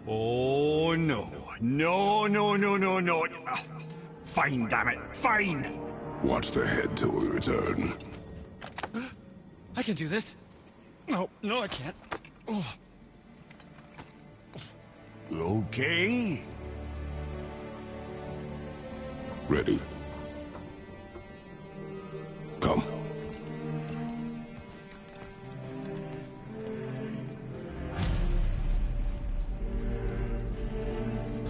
Oh, no. No, no, no, no, no. Fine, damn it. Fine! Watch the head till we return. I can do this. No, no, I can't. Oh. Okay. Ready. Come.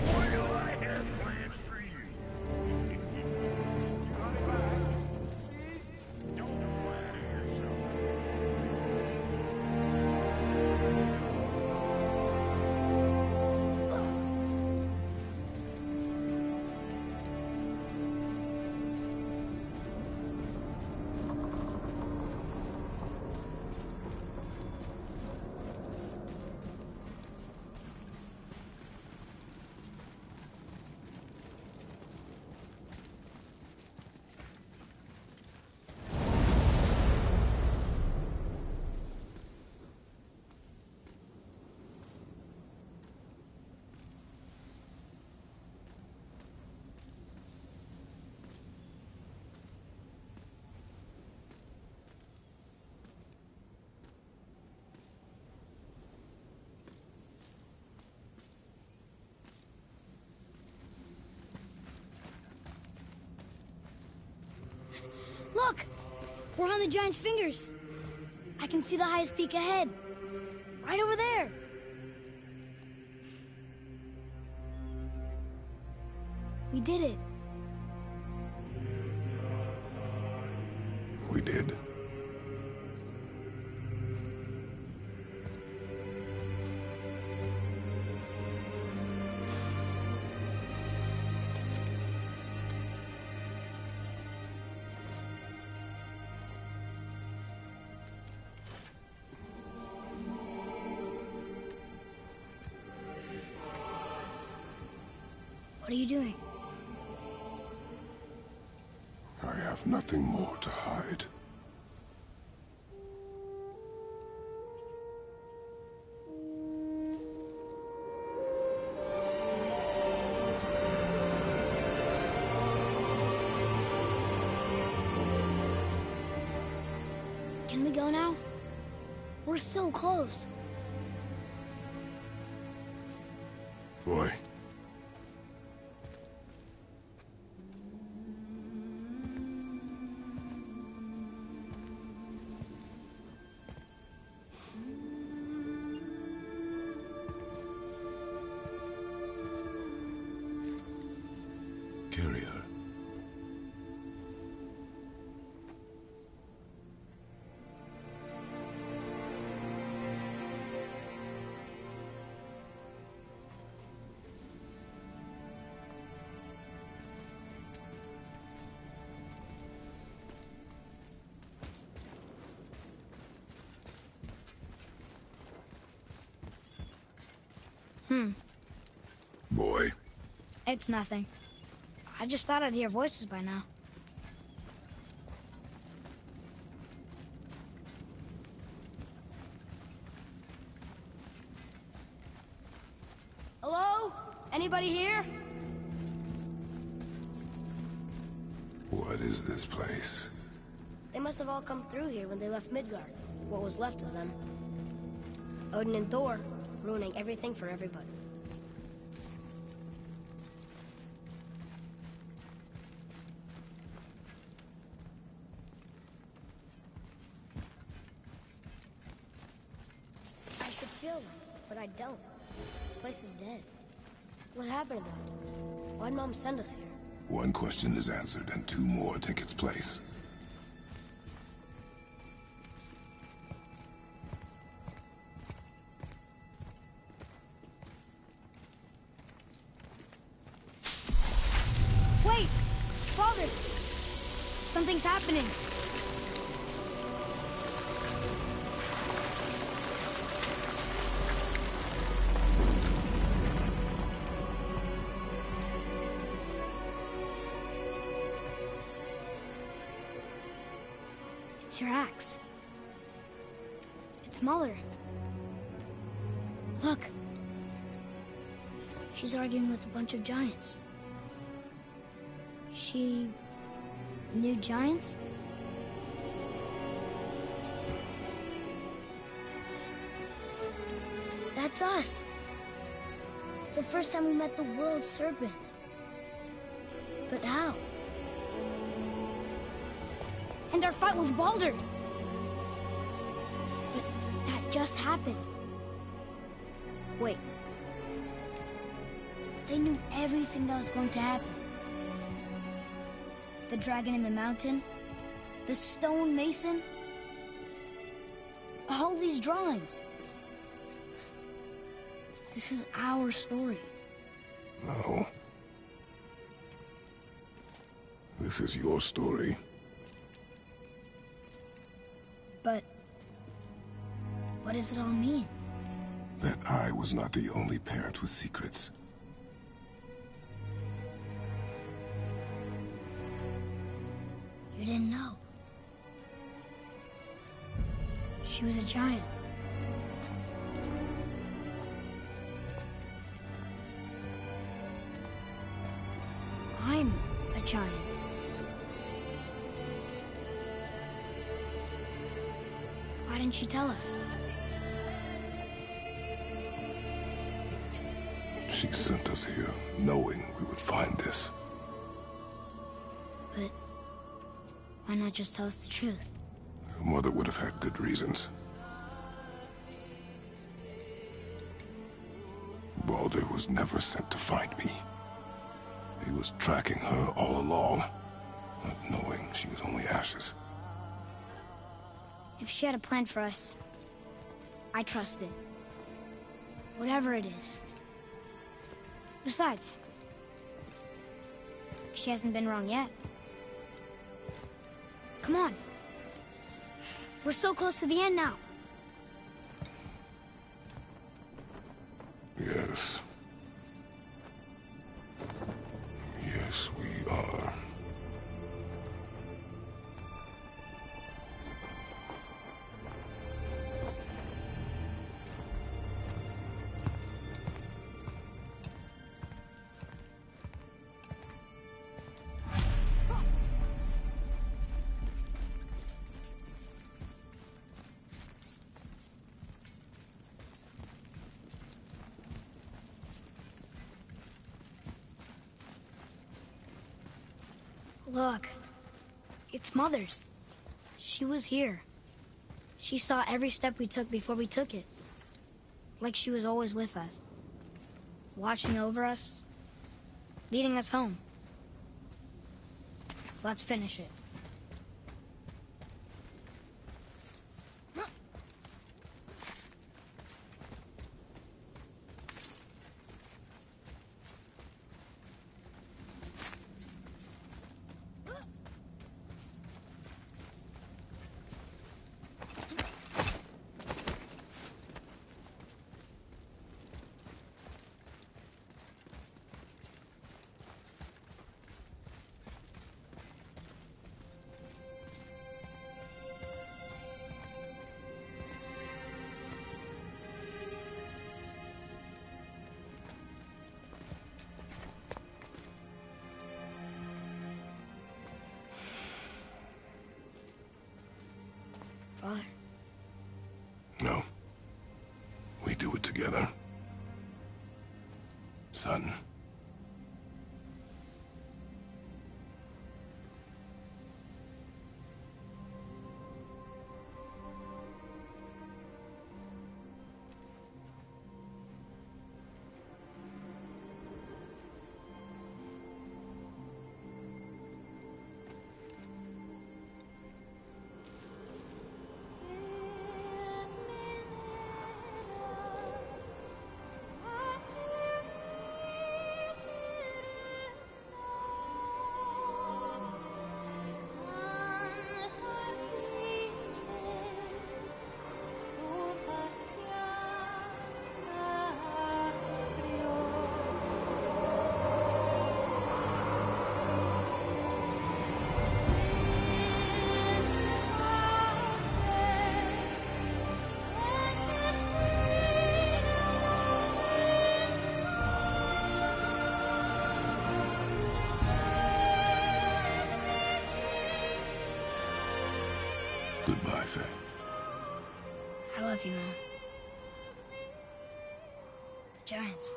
Well, I have plans for you. Don't flatter yourself. Look! We're on the giant's fingers. I can see the highest peak ahead. Right over there. We did it. We did. What are you doing? I have nothing more to hide. Can we go now? We're so close. Boy. Carry her. Boy. It's nothing. I just thought I'd hear voices by now. Hello? Anybody here? What is this place? They must have all come through here when they left Midgard. What was left of them. Odin and Thor, ruining everything for everybody. I should feel them, but I don't. This place is dead. What happened to them? Why'd Mom send us here? One question is answered, and two more take its place. Wait! Father! Something's happening! It's your axe. It's Muller. Look. She's arguing with a bunch of giants. She knew giants? That's us. The first time we met the world serpent. But how? And our fight with Baldur. But that just happened. Wait. They knew everything that was going to happen. The dragon in the mountain, the stone mason, all these drawings. This is our story. No. This is your story. But what does it all mean? That I was not the only parent with secrets. You didn't know. She was a giant. I'm a giant. Why didn't she tell us? She sent us here, knowing we would find this. But why not just tell us the truth? Your mother would have had good reasons. Baldur was never sent to find me. He was tracking her all along, not knowing she was only ashes. If she had a plan for us, I trust it. Whatever it is. Besides, she hasn't been wrong yet. Come on. We're so close to the end now. Yes. Yes, we are. Look, it's Mother's. She was here. She saw every step we took before we took it. Like she was always with us. Watching over us. Leading us home. Let's finish it. Father? No. We do it together. Son. Goodbye, Faye. I love you, Mom. The Giants.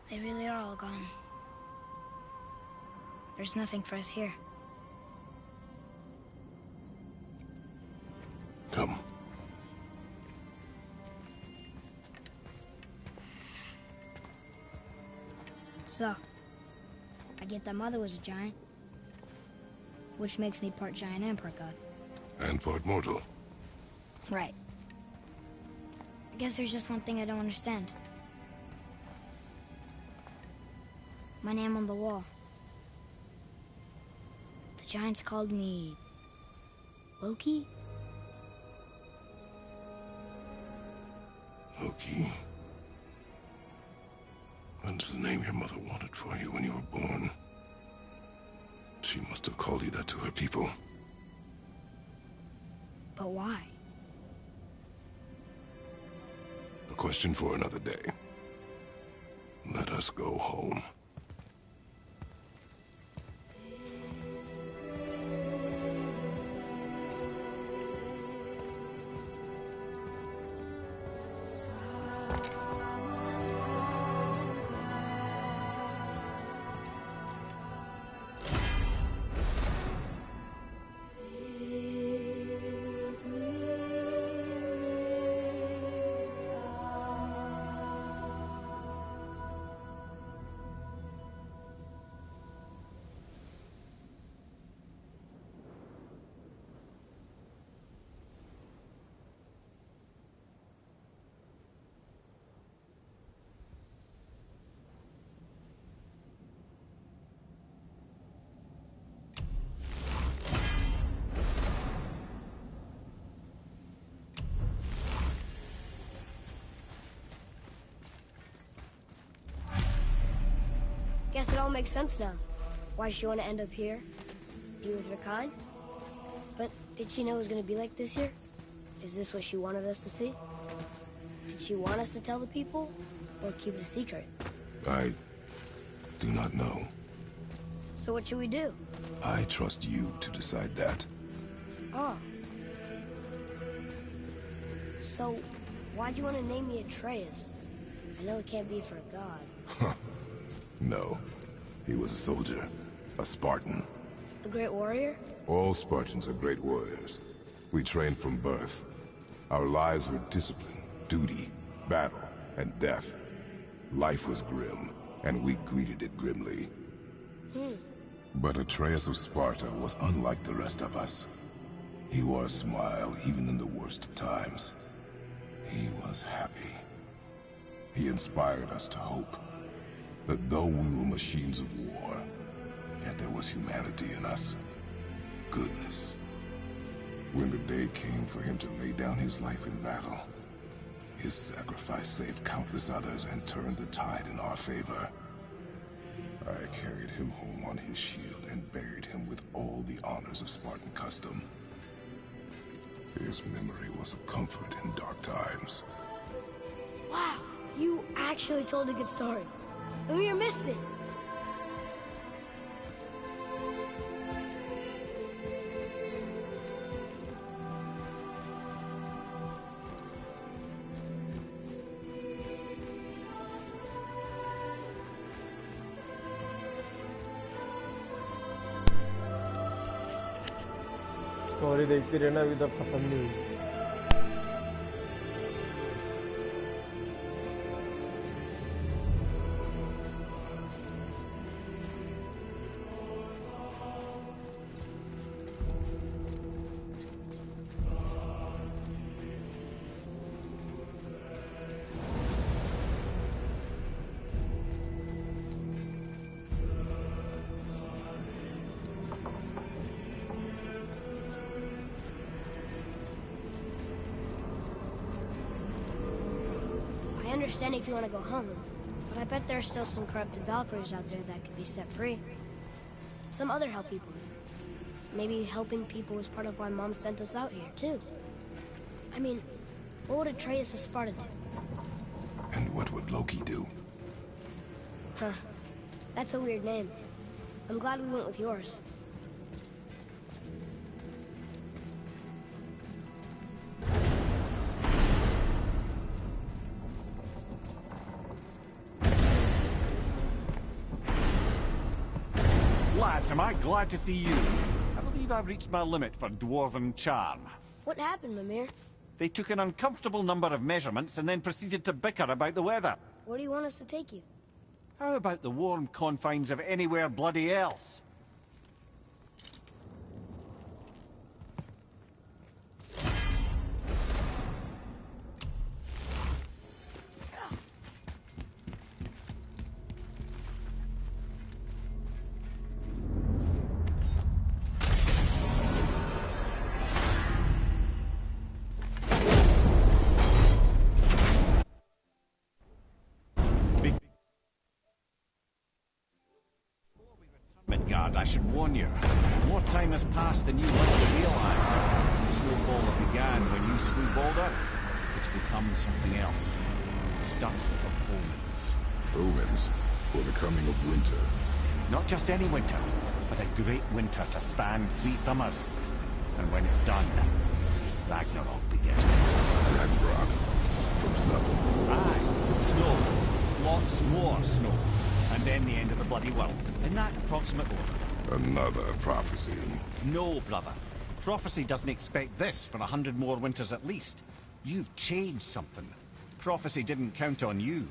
They really are all gone. There's nothing for us here. Come. So, I get that Mother was a giant. Which makes me part giant and part god. And part mortal. Right. I guess there's just one thing I don't understand. My name on the wall. The Giants called me... Loki? Loki. That's the name your mother wanted for you when you were born. She must have called you that to her people. But why? A question for another day. Let us go home. Guess it all makes sense now. Why she want to end up here? Be with her kind? But did she know it was going to be like this here? Is this what she wanted us to see? Did she want us to tell the people? Or keep it a secret? I do not know. So what should we do? I trust you to decide that. Oh. So, why'd you want to name me Atreus? I know it can't be for a god. No. He was a soldier. A Spartan. A great warrior? All Spartans are great warriors. We trained from birth. Our lives were discipline, duty, battle, and death. Life was grim, and we greeted it grimly. But Atreus of Sparta was unlike the rest of us. He wore a smile even in the worst of times. He was happy. He inspired us to hope that though we were machines of war, yet there was humanity in us. Goodness. When the day came for him to lay down his life in battle, his sacrifice saved countless others and turned the tide in our favor. I carried him home on his shield and buried him with all the honors of Spartan custom. His memory was a comfort in dark times. Wow, you actually told a good story. Mimir missed it. Story देखती रहना, अभी तक खत्म नहीं हुई। I understand if you want to go home, but I bet there are still some corrupted Valkyries out there that could be set free. Some other help people. Maybe helping people was part of why Mom sent us out here, too. I mean, what would Atreus of Sparta do? And what would Loki do? Huh. That's a weird name. I'm glad we went with yours. Lads, am I glad to see you. I believe I've reached my limit for dwarven charm. What happened, Mimir? They took an uncomfortable number of measurements and then proceeded to bicker about the weather. Where do you want us to take you? How about the warm confines of anywhere bloody else? Midgard, I should warn you. More time has passed than you likely realize. The snowball that began when you slew Baldur, it's become something else. Stuff of omens. Omens for the coming of winter. Not just any winter, but a great winter to span 3 summers. And when it's done, Ragnarok begins. Ragnarok from snow. Aye, snow. Lots more snow. And then the end of the bloody world. In that approximate order. Another prophecy. No, brother. Prophecy doesn't expect this for 100 more winters at least. You've changed something. Prophecy didn't count on you.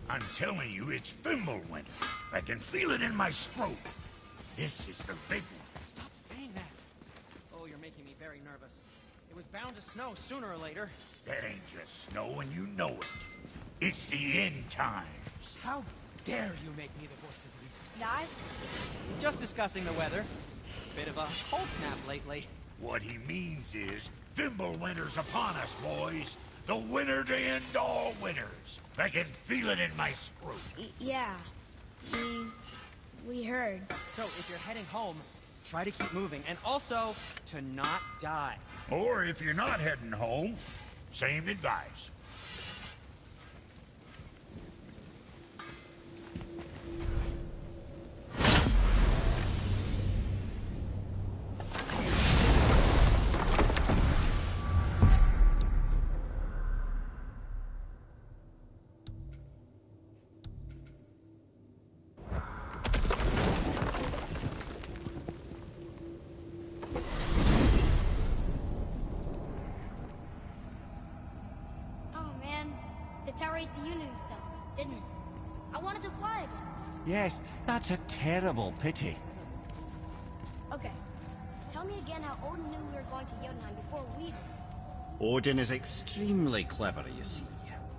I'm telling you, it's Fimbulwinter. I can feel it in my scrotum. This is the big one. Stop saying that. Oh, you're making me very nervous. It was bound to snow sooner or later. That ain't just snow, and you know it. It's the end times. How dare you make me the voice of reason? Guys? Just discussing the weather. Bit of a cold snap lately. What he means is, Fimbulwinter's upon us, boys. The winner to end all winners. I can feel it in my screw. Yeah. We heard. So if you're heading home, try to keep moving, and also to not die. Or if you're not heading home, same advice. The Unity Stone, didn't it? I wanted to fly again. Yes, that's a terrible pity. Okay. Tell me again how Odin knew we were going to Jotunheim before we did. Odin is extremely clever, you see.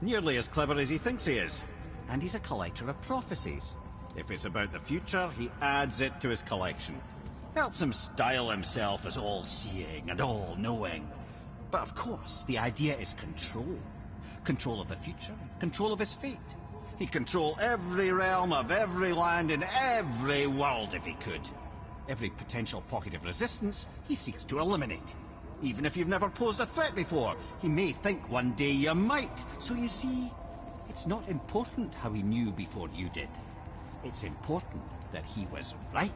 Nearly as clever as he thinks he is. And he's a collector of prophecies. If it's about the future, he adds it to his collection. Helps him style himself as all-seeing and all-knowing. But of course, the idea is control. Control of the future, control of his fate. He'd control every realm of every land in every world if he could. Every potential pocket of resistance, he seeks to eliminate. Even if you've never posed a threat before, he may think one day you might. So you see, it's not important how he knew before you did. It's important that he was right.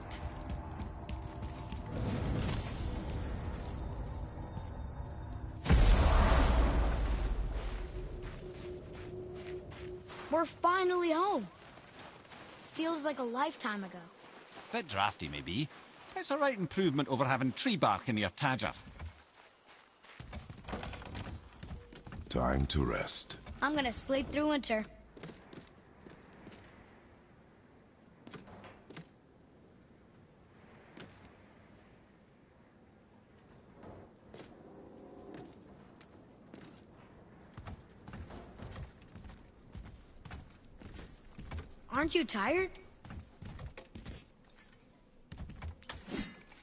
We're finally home. Feels like a lifetime ago. Bit drafty, maybe. It's a right improvement over having tree bark in your Tadger. Time to rest. I'm gonna sleep through winter. Aren't you tired?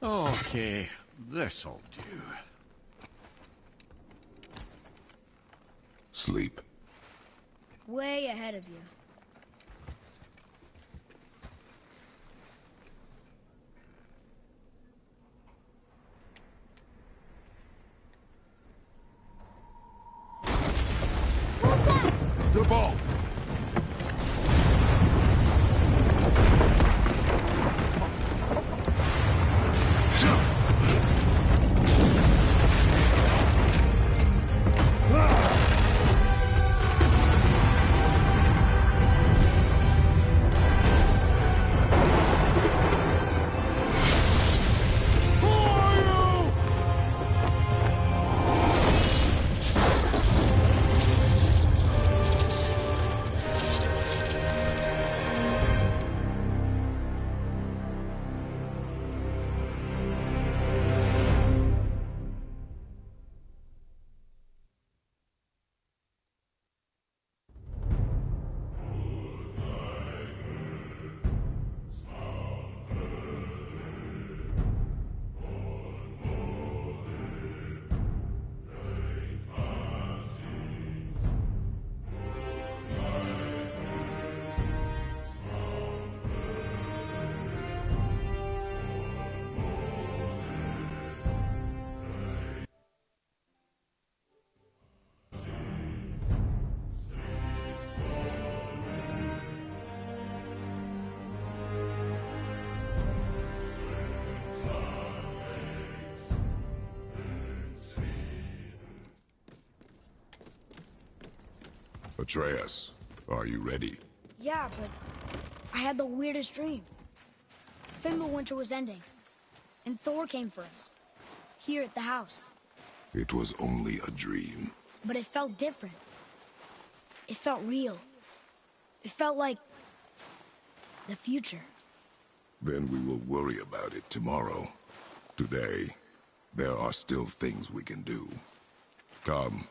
Okay, this'll do. Sleep. Way ahead of you. What's that? The ball! Atreus, are you ready? Yeah, but I had the weirdest dream. Fimbulwinter was ending, and Thor came for us. Here at the house. It was only a dream. But it felt different. It felt real. It felt like the future. Then we will worry about it tomorrow. Today, there are still things we can do. Come.